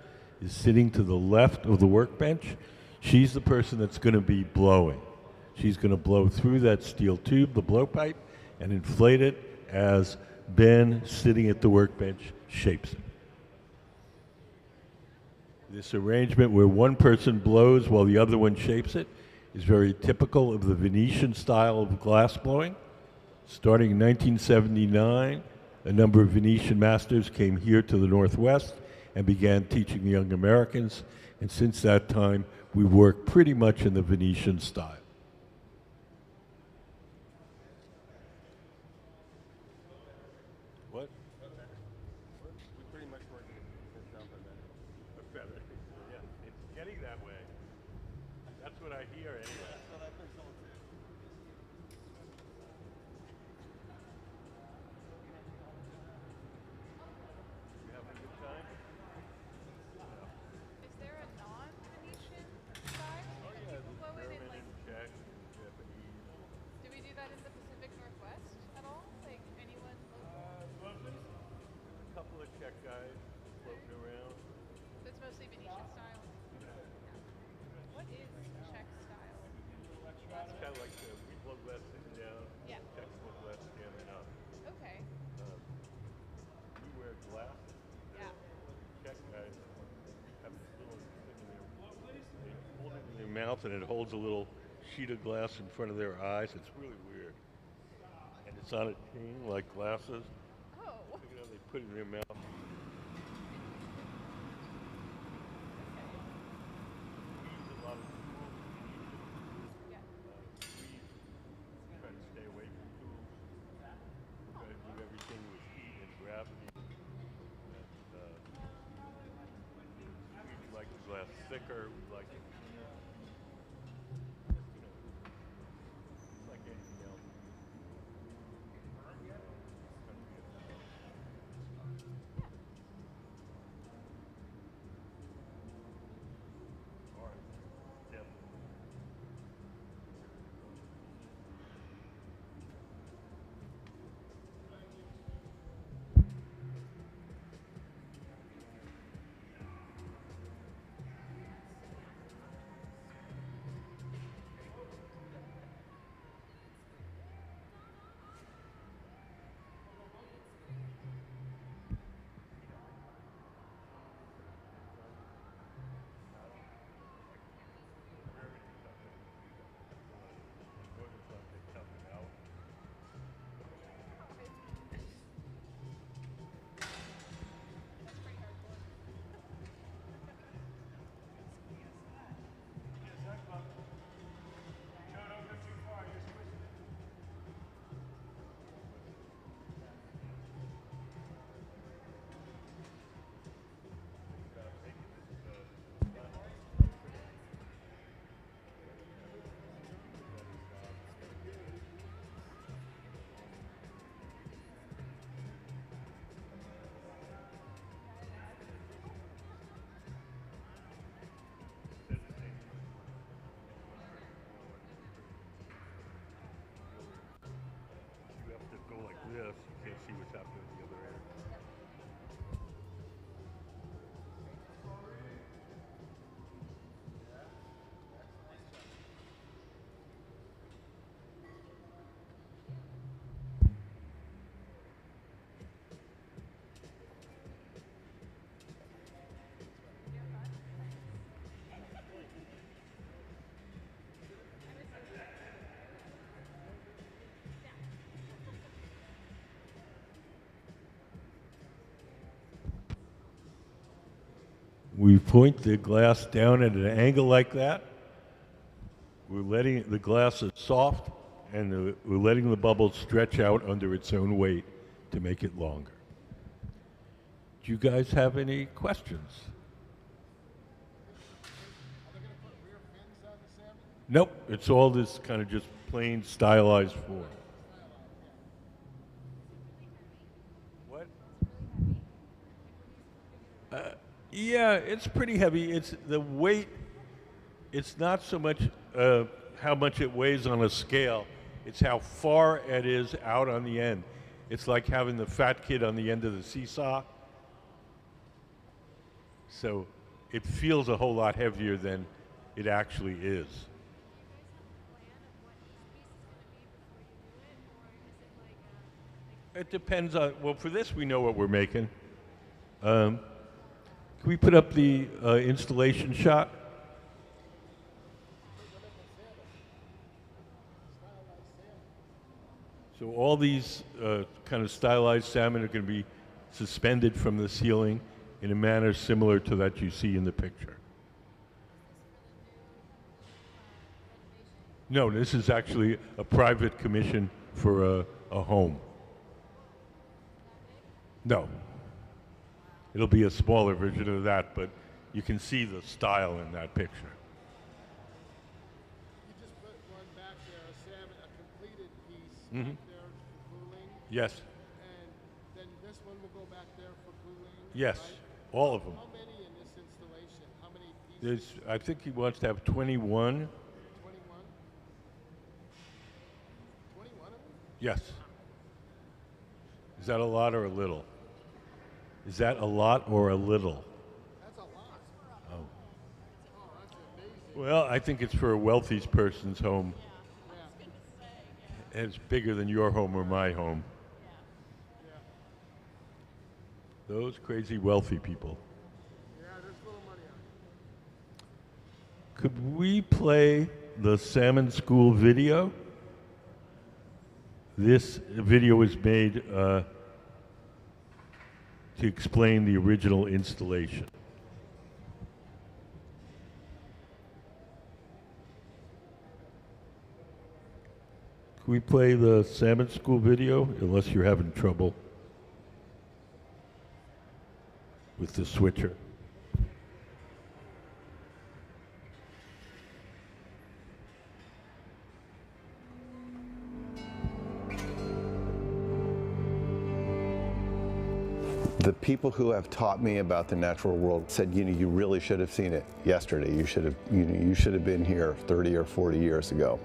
is sitting to the left of the workbench. She's the person that's going to be blowing. She's going to blow through that steel tube, the blowpipe, and inflate it as Ben, sitting at the workbench, shapes it. This arrangement where one person blows while the other one shapes it is very typical of the Venetian style of glass blowing. Starting in 1979, a number of Venetian masters came here to the Northwest and began teaching the young Americans, and since that time, we work pretty much in the Venetian style. What? We pretty much work it down by that. Better. Yeah, it's getting that way. That's what I hear anyway. That's what I've been told too. You having a good time? Is there a non-Venetian style Oh that yeah, people there's blow in? German Like, and Czech and Japanese. do we do that in the Pacific Northwest at all? Like anyone local? There's a couple of Czech guys floating around. So it's mostly Venetian style. What is Czech style? It's kind of like we blow glass sitting down. Yeah. Czechs blow glass standing up. Okay. We wear glasses. Yeah. Czech guys have this little thing in their, they hold it in their mouth and it holds a little sheet of glass in front of their eyes. It's really weird. And it's on a chain like glasses. Oh. You know, they put it in their mouth. Use a lot of tools. Yeah. Squeeze. Try to stay away from tools. Try to do everything with heat and gravity. And, we like the glass thicker. We like it. Just, you know, it's like anything else. All right. Yep. We point the glass down at an angle like that. We're letting the glass is soft, and we're letting the bubble stretch out under its own weight to make it longer. Do you guys have any questions? Nope, it's all this kind of just plain stylized form. What? Yeah, it's pretty heavy. It's the weight. It's not so much how much it weighs on a scale. It's how far it is out on the end. It's like having the fat kid on the end of the seesaw. So it feels a whole lot heavier than it actually is. It depends on, well, for this we know what we're making. Can we put up the installation shot? So all these kind of stylized salmon are going to be suspended from the ceiling in a manner similar to that you see in the picture. No, this is actually a private commission for a home. No. It'll be a smaller version of that, but you can see the style in that picture. You just put one back there, a salmon, a completed piece Mm-hmm. back there for cooling. Yes. And then this one will go back there for cooling. Yes. Right? All of them. How many in this installation? How many pieces? I think he wants to have 21. 21? 21 of them? Yes. Is that a lot or a little? Is that a lot or a little? That's a lot. Oh. Oh, that's amazing. Well, I think it's for a wealthy person's home. And it's bigger than your home or my home. Those crazy wealthy people. Yeah, there's a little money on it. Could we play the Salmon School video? This video was made to explain the original installation. Can we play the Salmon School video, unless you're having trouble with the switcher? The people who have taught me about the natural world said, you really should have seen it yesterday. You should have been here 30 or 40 years ago.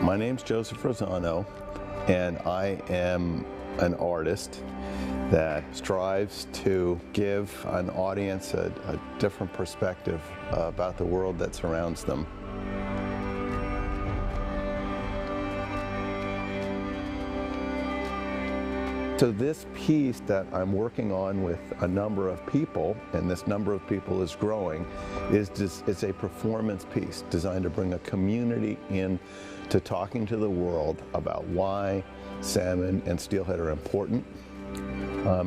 My name's Joseph Rossano, and I am an artist that strives to give an audience a different perspective about the world that surrounds them. So this piece that I'm working on with a number of people, and this number of people is growing, it's a performance piece designed to bring a community in to talking to the world about why salmon and steelhead are important,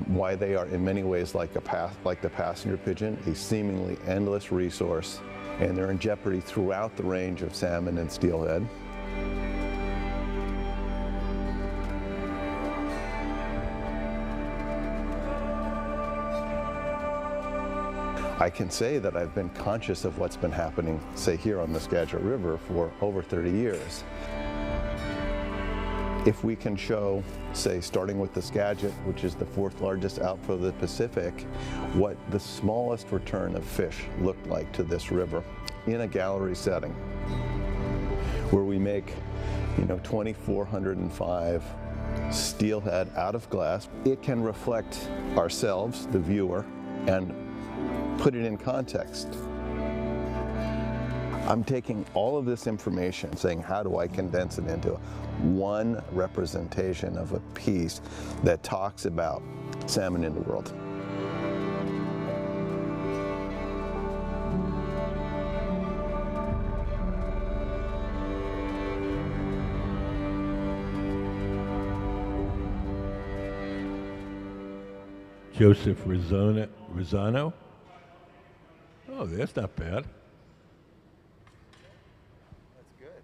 why they are in many ways like the passenger pigeon, a seemingly endless resource, and they're in jeopardy throughout the range of salmon and steelhead. I can say that I've been conscious of what's been happening, say, here on the Skagit River for over 30 years. If we can show, say, starting with the Skagit, which is the 4th largest outflow of the Pacific, what the smallest return of fish looked like to this river in a gallery setting, where we make, 2,405 steelhead out of glass, it can reflect ourselves, the viewer, and put it in context. I'm taking all of this information, saying, how do I condense it into one representation of a piece that talks about salmon in the world? Joseph Rossano. Oh, that's not bad. That's good.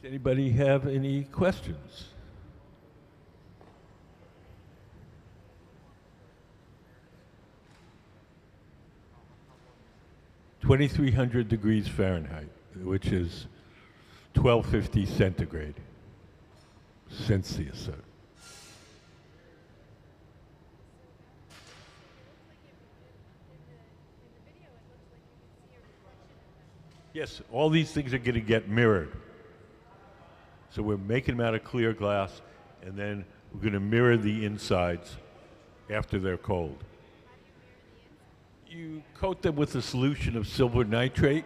Does anybody have any questions? (2300 degrees Fahrenheit, which is 1250 centigrade, Celsius. Sir. Yes, all these things are going to get mirrored. So we're making them out of clear glass, and then we're going to mirror the insides after they're cold. You coat them with a solution of silver nitrate.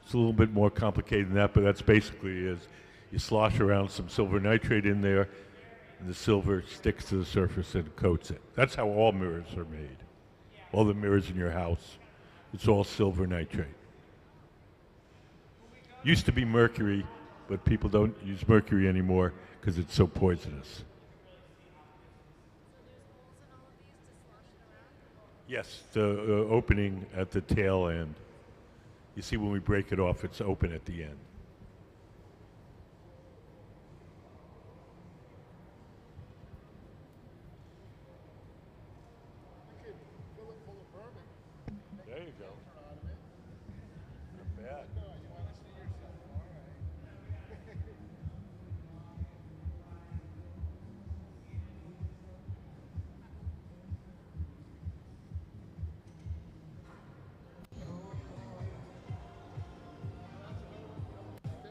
It's a little bit more complicated than that, but that's basically it is. You slosh around some silver nitrate in there, and the silver sticks to the surface and coats it. That's how all mirrors are made. All the mirrors in your house, it's all silver nitrate. Used to be mercury, but people don't use mercury anymore because it's so poisonous. Yes, the opening at the tail end. You see when we break it off, it's open at the end. There you go. Not bad.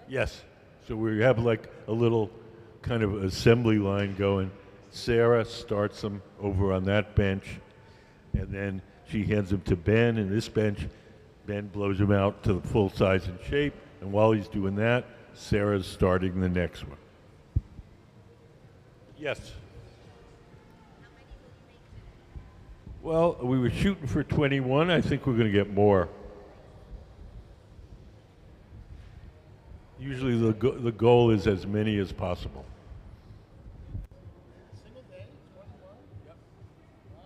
Yes. So we have like a little kind of assembly line going. Sarah starts them over on that bench, and then she hands them to Ben, and this bench, Ben blows them out to the full size and shape, and while he's doing that, Sarah's starting the next one. Yes. Well, we were shooting for 21. I think we're going to get more. Usually the goal is as many as possible. Single day, 21? Yep. Wow.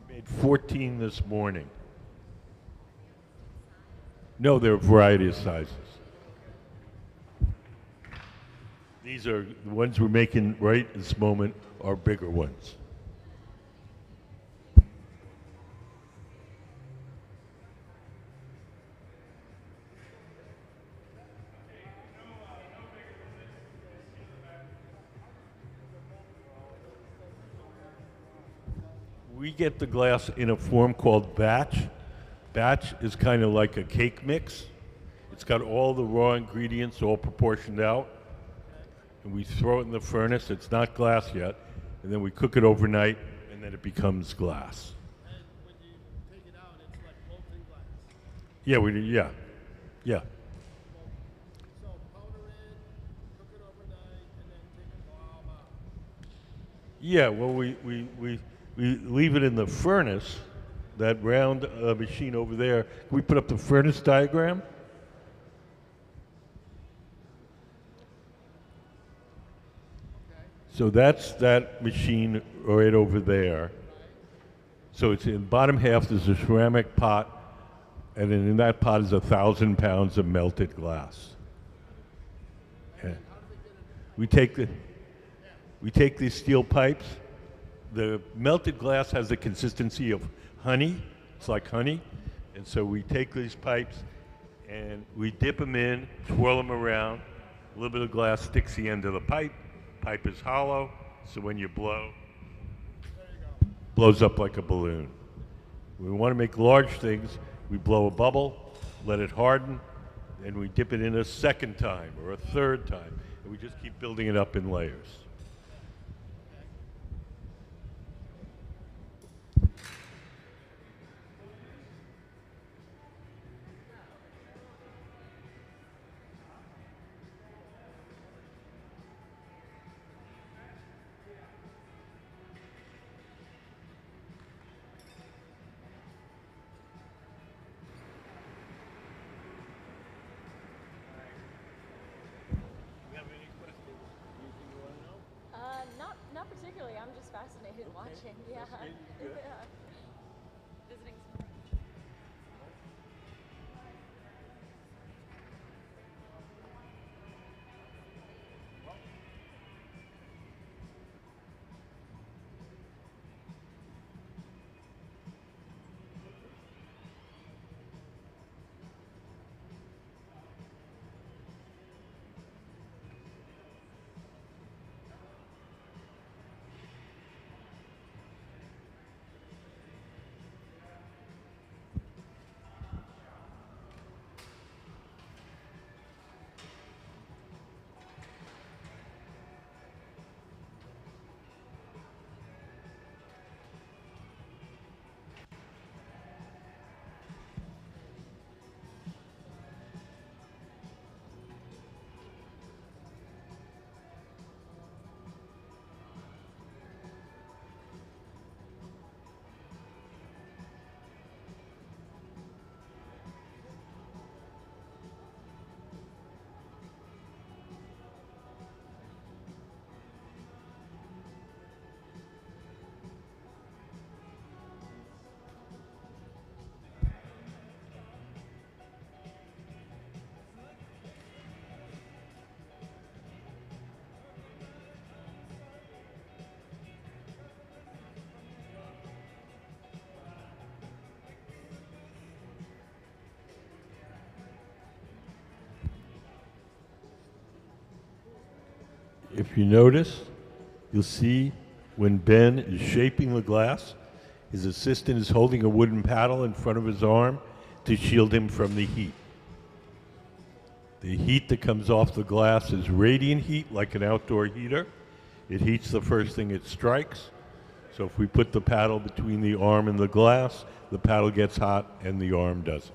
Made 14 this morning. No, there are a variety of sizes. These are the ones we're making right this moment are bigger ones. We get the glass in a form called batch. Batch is kind of like a cake mix. It's got all the raw ingredients all proportioned out. And we throw it in the furnace. It's not glass yet. And then we cook it overnight, and then it becomes glass. And when you take it out, it's like molten glass. Yeah, we do. Yeah. Yeah. So powder in, cook it overnight, and then take a blob out. Yeah, well, we leave it in the furnace, that round machine over there. Can we put up the furnace diagram? So that's that machine right over there. So it's in the bottom half, there's a ceramic pot, and then in that pot is 1,000 pounds of melted glass. Yeah. We take these steel pipes. The melted glass has the consistency of honey. It's like honey. And so we take these pipes and we dip them in, twirl them around. A little bit of glass sticks the end of the pipe. Pipe is hollow, so when you blow, blows up like a balloon. When we want to make large things, we blow a bubble, let it harden, and we dip it in a second time or a third time. And we just keep building it up in layers. watching. Yeah. Good. Yeah. Visiting some friends. If you notice, you'll see when Ben is shaping the glass, his assistant is holding a wooden paddle in front of his arm to shield him from the heat. The heat that comes off the glass is radiant heat, like an outdoor heater. It heats the first thing it strikes. So if we put the paddle between the arm and the glass, the paddle gets hot and the arm doesn't.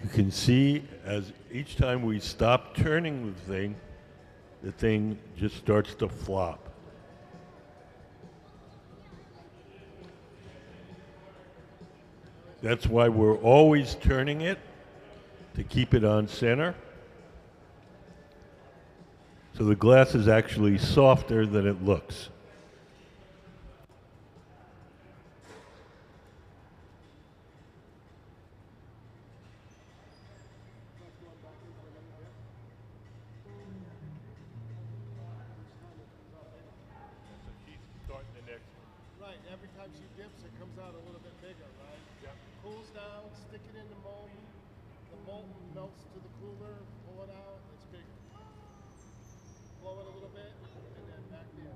You can see as each time we stop turning the thing just starts to flop. That's why we're always turning it to keep it on center. So the glass is actually softer than it looks. Right, every time she dips, it comes out a little bit bigger, right? Yeah. Cools down, stick it in the molten. The molten melts to the cooler, pull it out, it's bigger. Blow it a little bit, and then back in.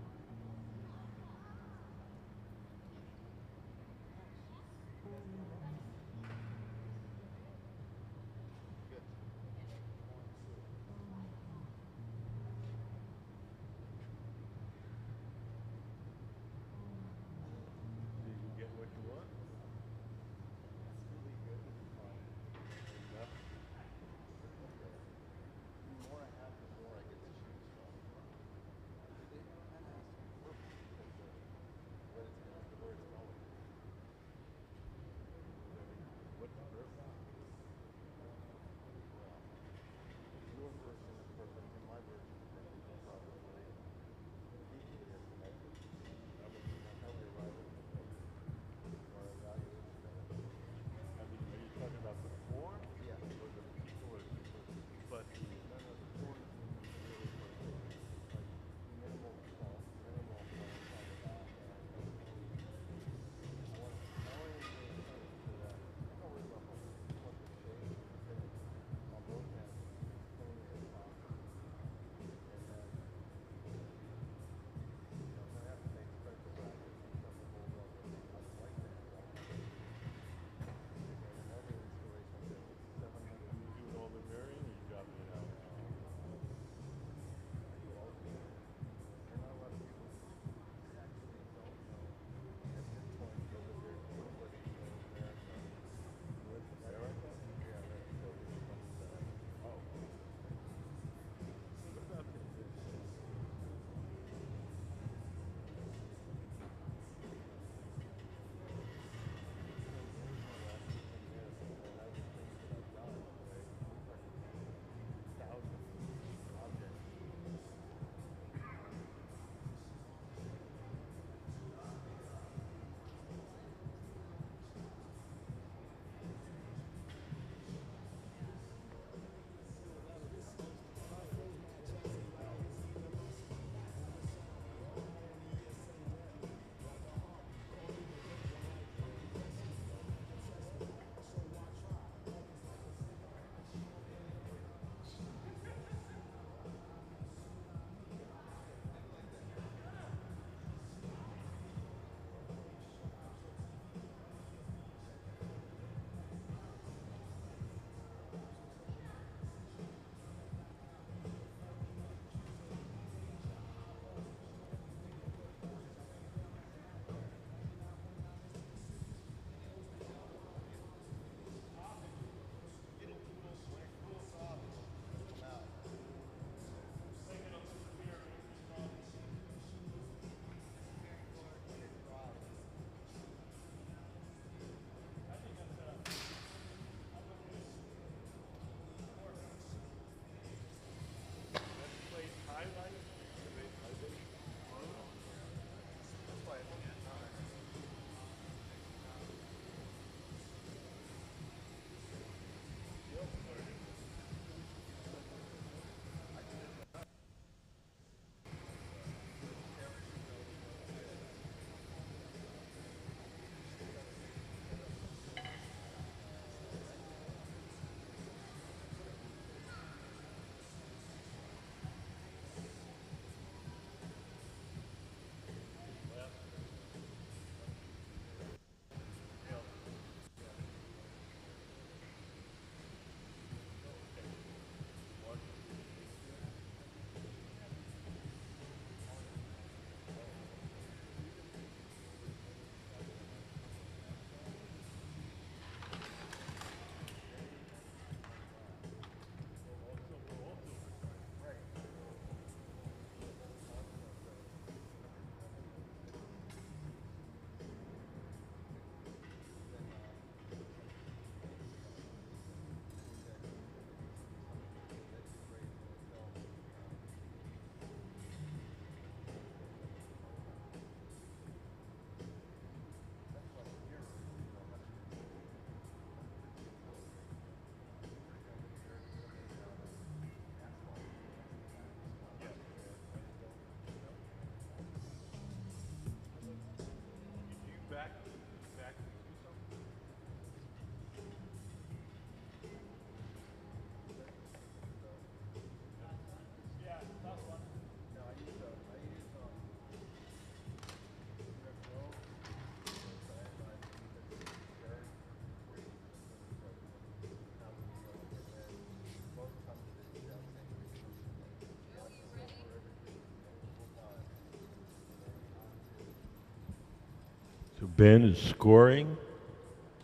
So Ben is scoring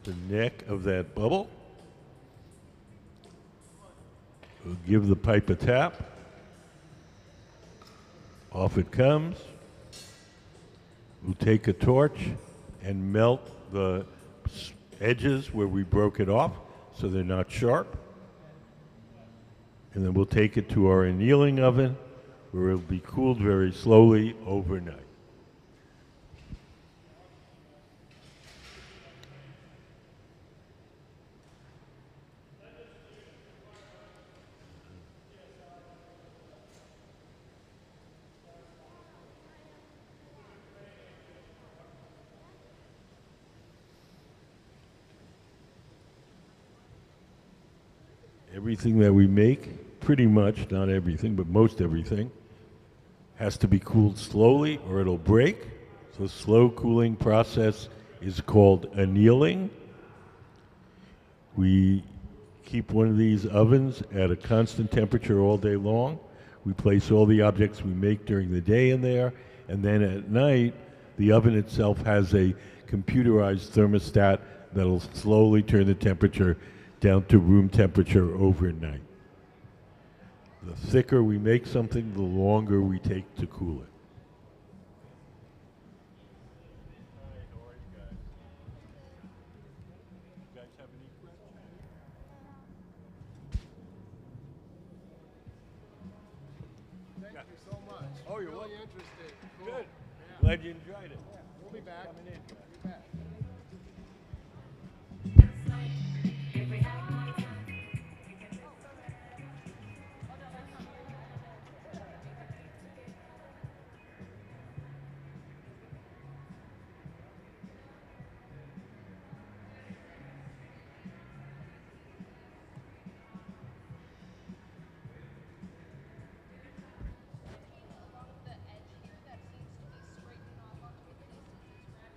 the neck of that bubble. We'll give the pipe a tap. Off it comes. We'll take a torch and melt the edges where we broke it off so they're not sharp. And then we'll take it to our annealing oven where it'll be cooled very slowly overnight. Everything that we make, pretty much, not everything, but most everything, has to be cooled slowly or it'll break. So slow cooling process is called annealing. We keep one of these ovens at a constant temperature all day long. We place all the objects we make during the day in there, and then at night, the oven itself has a computerized thermostat that'll slowly turn the temperature down to room temperature overnight. The thicker we make something, the longer we take to cool it. Thank you so much. Oh, you're really welcome. interesting. Cool. Good. Yeah. Glad you enjoyed it. We'll be back. Coming in. Be back. Along the edge here that seems to be straightening off onto the pieces is red.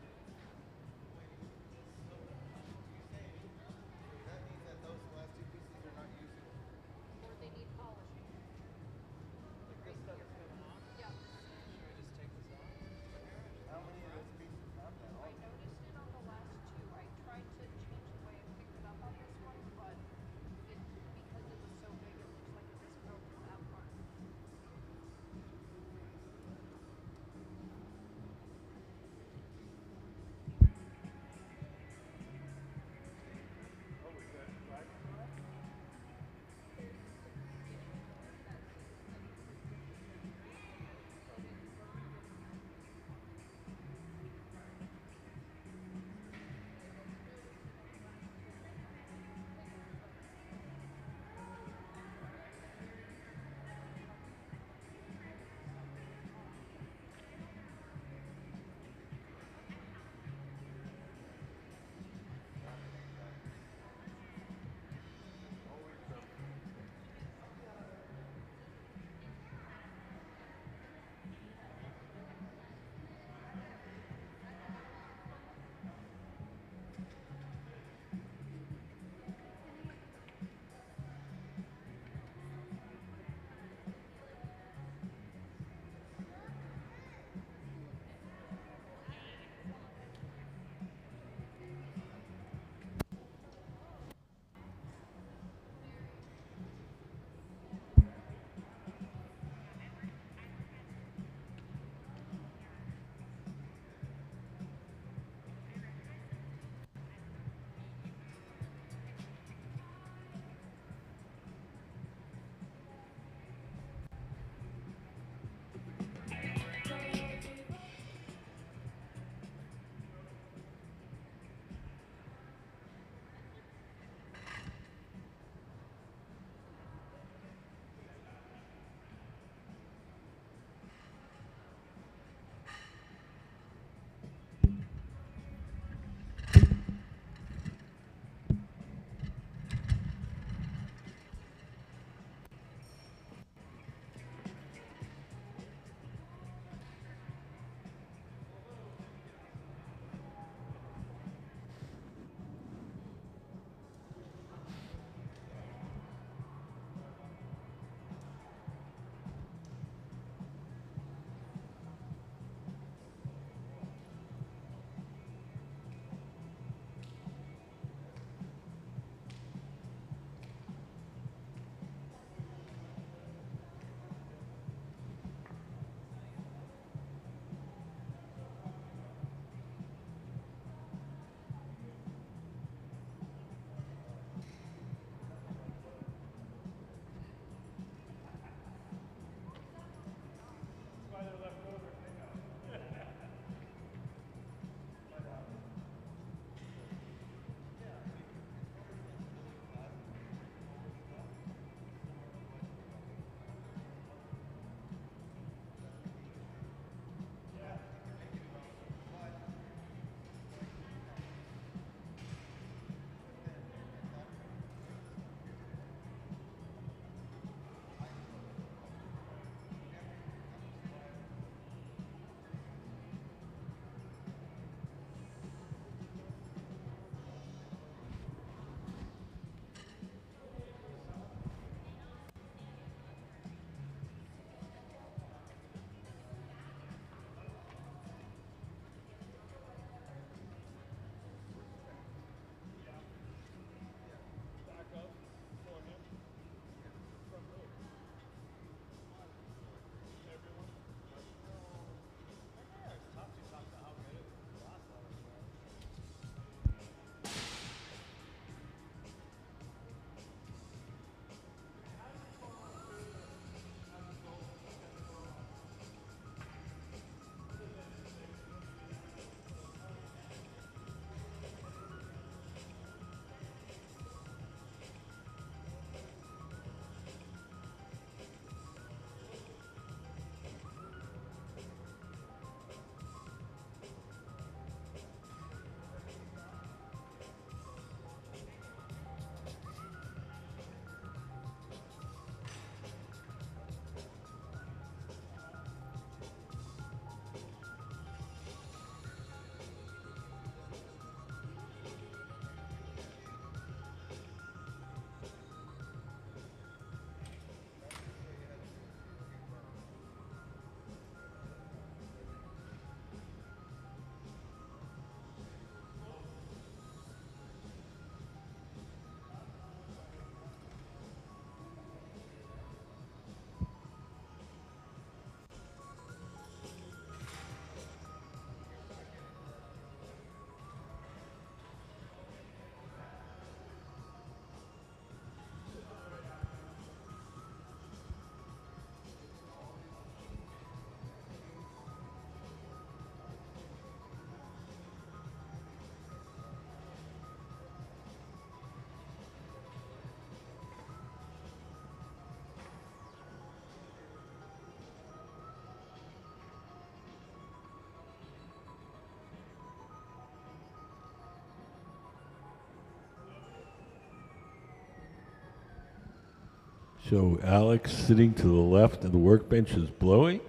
So Alex, sitting to the left of the workbench, is blowing.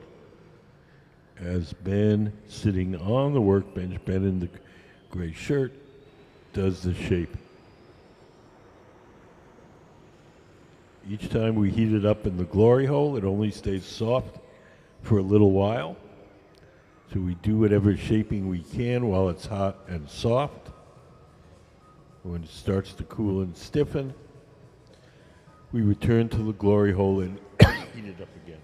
As Ben, sitting on the workbench, Ben in the gray shirt, does the shape. Each time we heat it up in the glory hole, it only stays soft for a little while. So we do whatever shaping we can while it's hot and soft. When it starts to cool and stiffen, we return to the glory hole and heat it up again.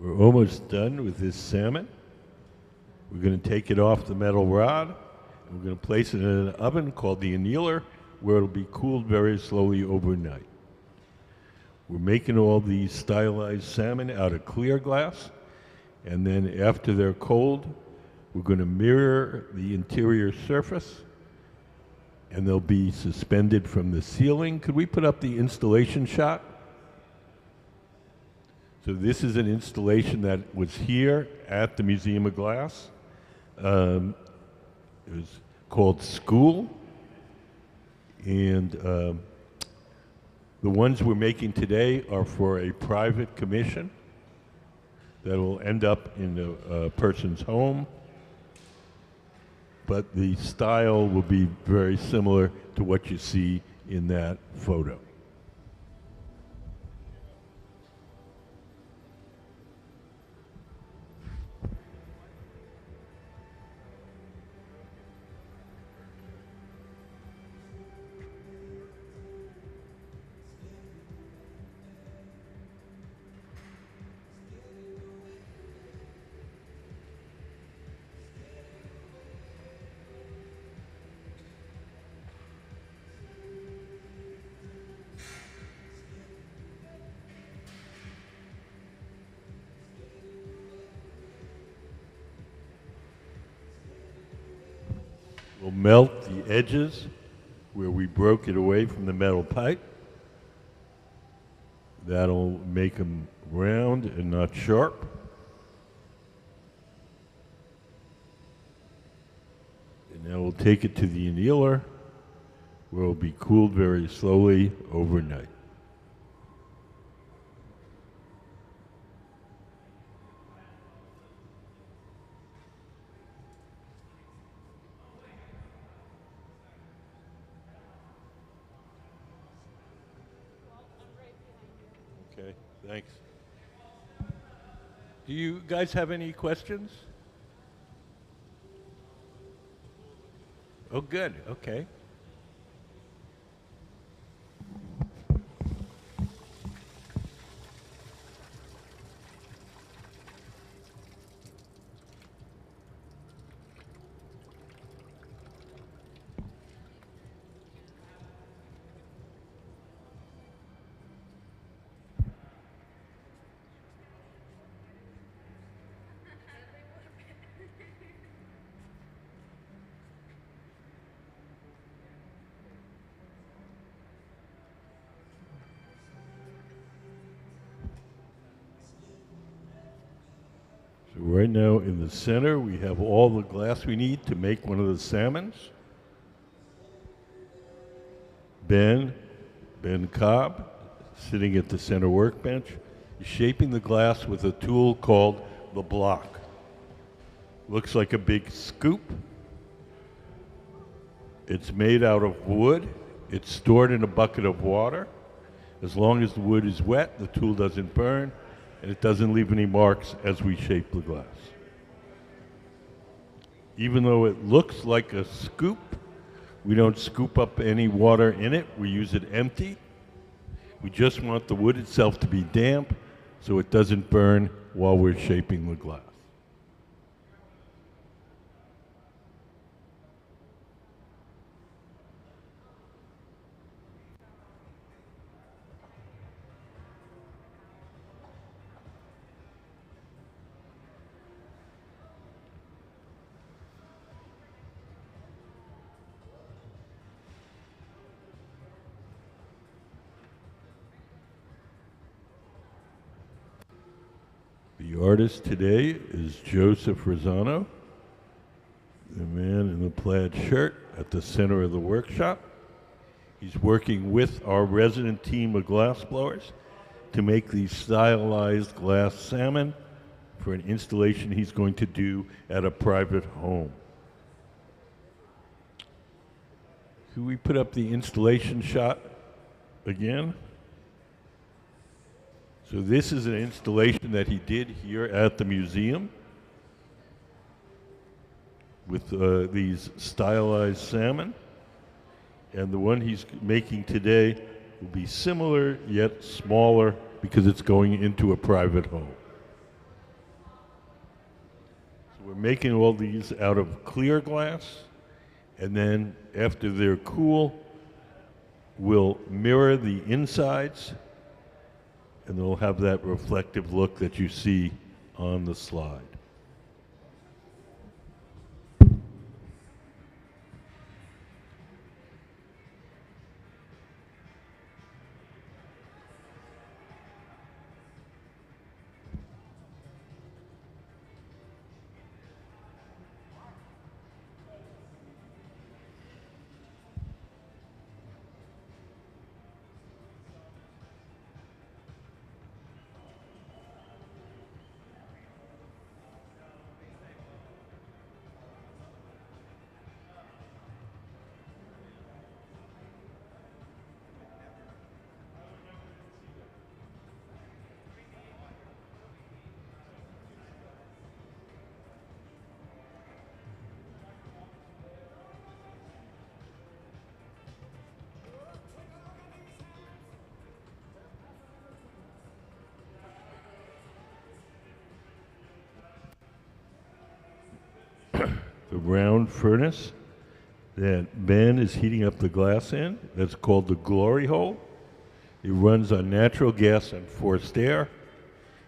We're almost done with this salmon. We're going to take it off the metal rod, and we're going to place it in an oven called the annealer, where it'll be cooled very slowly overnight. We're making all these stylized salmon out of clear glass, and then after they're cold, we're going to mirror the interior surface, and they'll be suspended from the ceiling. Could we put up the installation shot? So this is an installation that was here at the Museum of Glass. It was called School. And the ones we're making today are for a private commission that will end up in a person's home. But the style will be very similar to what you see in that photo. We'll melt the edges where we broke it away from the metal pipe. That'll make them round and not sharp. And now we'll take it to the annealer, where it'll be cooled very slowly overnight. Okay, thanks. Do you guys have any questions? Oh, good, okay. So right now in the center, we have all the glass we need to make one of the salmons. Ben Cobb, sitting at the center workbench, is shaping the glass with a tool called the block. Looks like a big scoop. It's made out of wood. It's stored in a bucket of water. As long as the wood is wet, the tool doesn't burn, and it doesn't leave any marks as we shape the glass. Even though it looks like a scoop, we don't scoop up any water in it. We use it empty. We just want the wood itself to be damp so it doesn't burn while we're shaping the glass. The artist today is Joseph Rossano, the man in the plaid shirt at the center of the workshop. He's working with our resident team of glassblowers to make these stylized glass salmon for an installation he's going to do at a private home. Could we put up the installation shot again? So this is an installation that he did here at the museum with these stylized salmon. And the one he's making today will be similar yet smaller because it's going into a private home. We're making all these out of clear glass, and then after they're cool, we'll mirror the insides, and they'll have that reflective look that you see on the slide. The round furnace that Ben is heating up the glass in, that's called the glory hole. It runs on natural gas and forced air,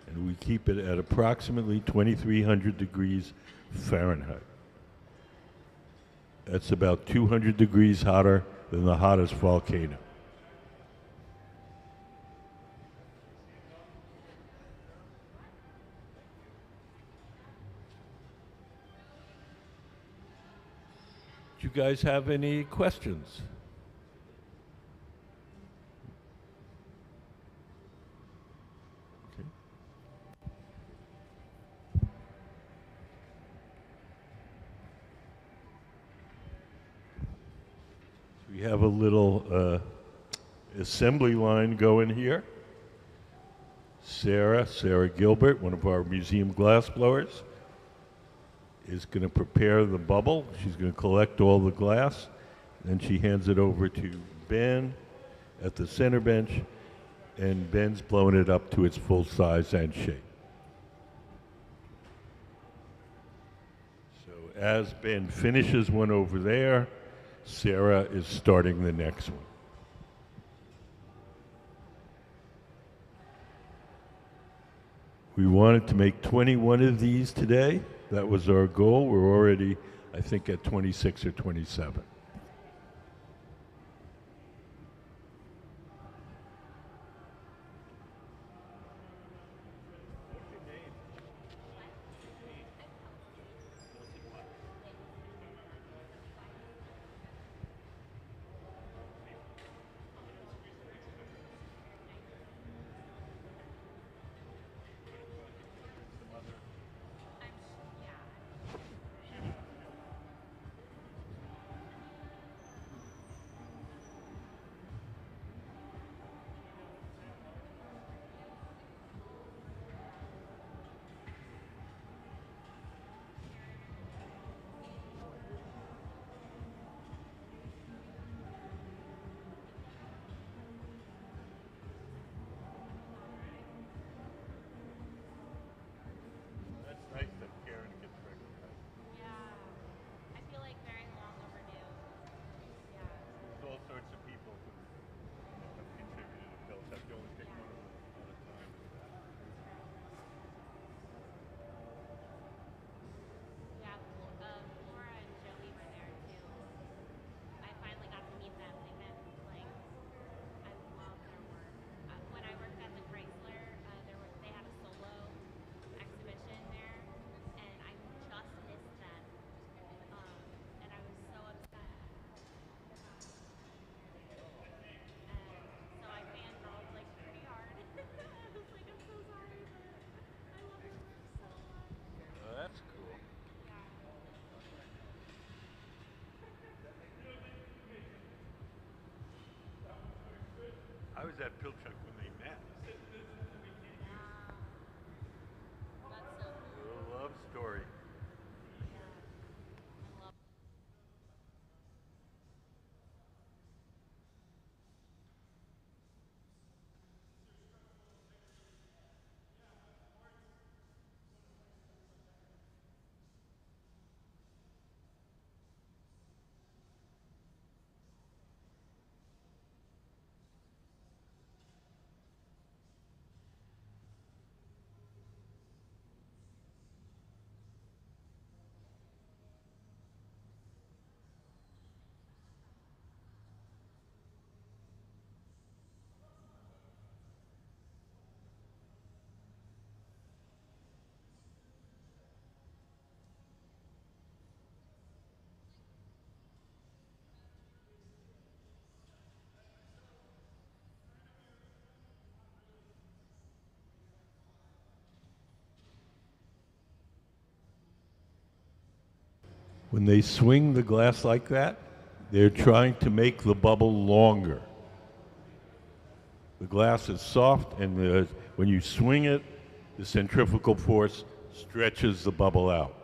and we keep it at approximately 2,300 degrees Fahrenheit. That's about 200 degrees hotter than the hottest volcano. Do you guys have any questions? Okay. We have a little assembly line going here. Sarah Gilbert, one of our museum glass blowers, is going to prepare the bubble. She's going to collect all the glass. Then she hands it over to Ben at the center bench, and Ben's blowing it up to its full size and shape. So as Ben finishes one over there, Sarah is starting the next one. We wanted to make 21 of these today. That was our goal. We're already, I think, at 26 or 27. I was at Pilchuck when they met. A love story. When they swing the glass like that, they're trying to make the bubble longer. The glass is soft, and when you swing it, the centrifugal force stretches the bubble out.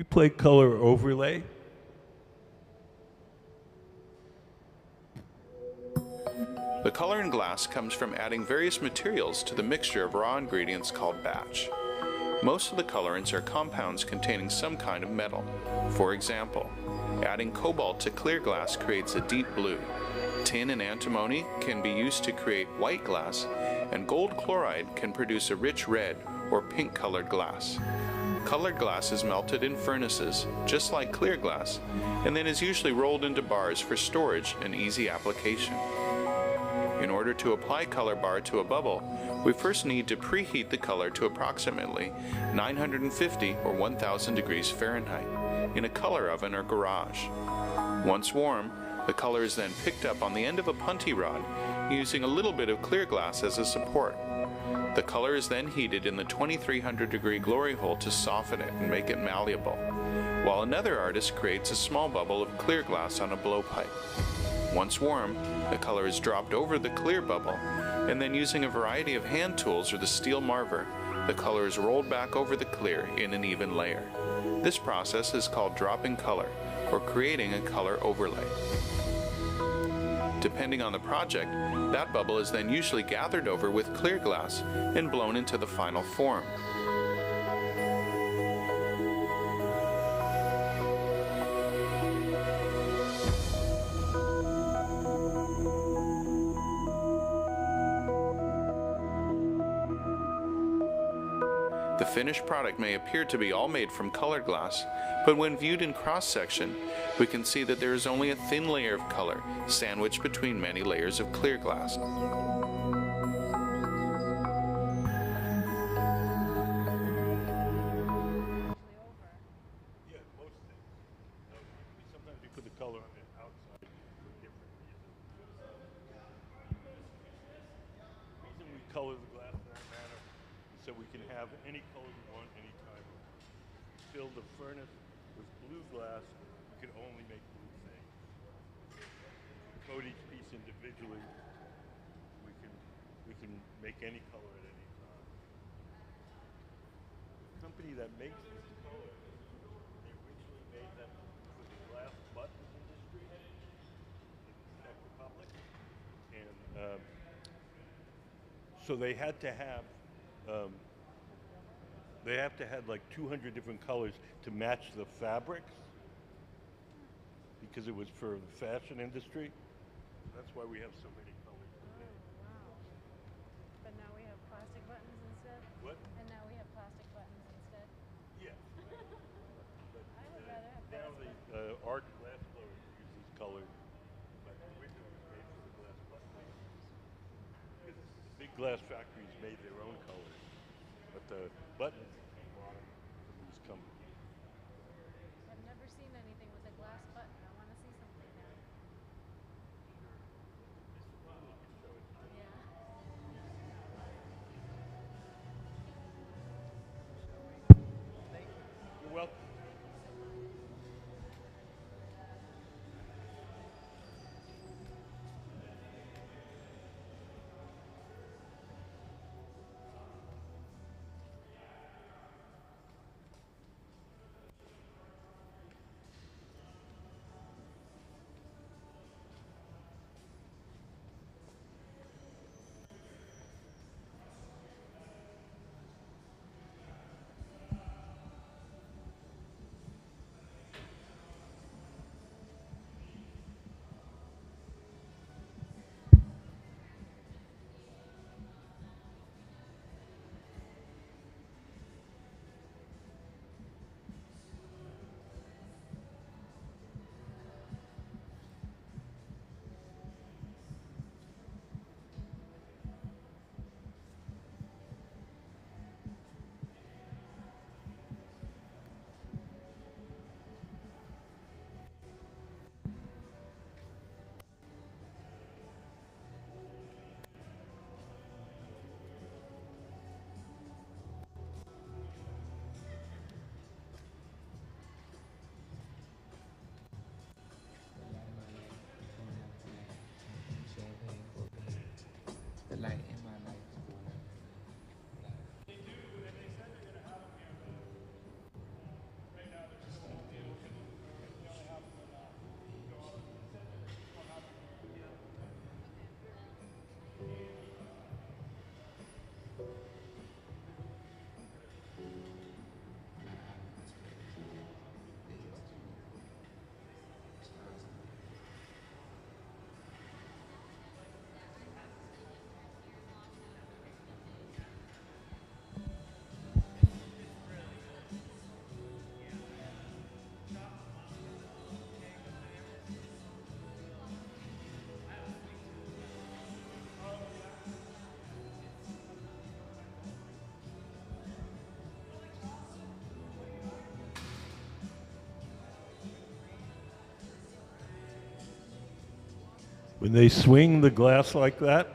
We play color overlay. The color in glass comes from adding various materials to the mixture of raw ingredients called batch. Most of the colorants are compounds containing some kind of metal. For example, adding cobalt to clear glass creates a deep blue. Tin and antimony can be used to create white glass, and gold chloride can produce a rich red or pink colored glass. Colored glass is melted in furnaces, just like clear glass, and then is usually rolled into bars for storage and easy application. In order to apply color bar to a bubble, we first need to preheat the color to approximately 950 or 1000 degrees Fahrenheit in a color oven or garage. Once warm, the color is then picked up on the end of a punty rod using a little bit of clear glass as a support. The color is then heated in the 2300 degree glory hole to soften it and make it malleable, while another artist creates a small bubble of clear glass on a blowpipe. Once warm, the color is dropped over the clear bubble, and then using a variety of hand tools or the steel marver, the color is rolled back over the clear in an even layer. This process is called dropping color, or creating a color overlay. Depending on the project, that bubble is then usually gathered over with clear glass and blown into the final form. The finished product may appear to be all made from colored glass, but when viewed in cross-section, we can see that there is only a thin layer of color sandwiched between many layers of clear glass. Yeah, most things. Sometimes we put the color on the outside for different reasons. The reason we color the glass in that manner is so we can have any color we want anytime. Fill the furnace with blue glass, we can only make blue things. Coat each piece individually, we can make any color at any time. The company that makes these colors, they originally made them for the glass buttons industry in the Czech Republic, and so they had to have like 200 different colors to match the fabrics because it was for the fashion industry. That's why we have so many colors today. Wow. But now we have plastic buttons instead? What? And now we have plastic buttons instead? Yeah. But, I would rather have now plastic the art glass blower uses color, but originally it was made for the glass button. Because the big glass factories made their own colors, but the buttons came on from these companies. I've never seen anything with a glass button. I want to see something now. Yeah. You're welcome. When they swing the glass like that,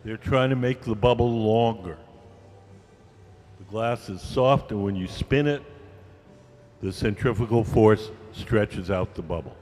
they're trying to make the bubble longer. The glass is soft, and when you spin it, the centrifugal force stretches out the bubble.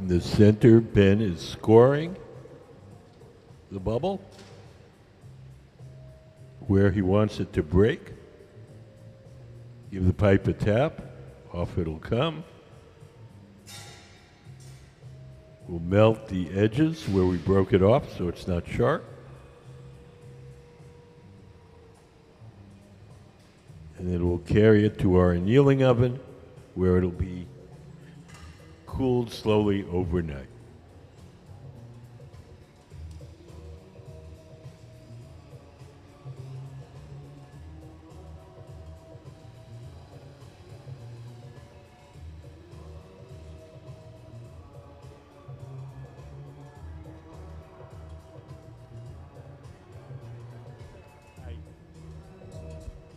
In the center, Ben is scoring the bubble where he wants it to break. Give the pipe a tap, off it'll come. We'll melt the edges where we broke it off so it's not sharp. And then we'll carry it to our annealing oven where it'll be cooled slowly overnight.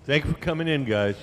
Thank you for coming in, guys.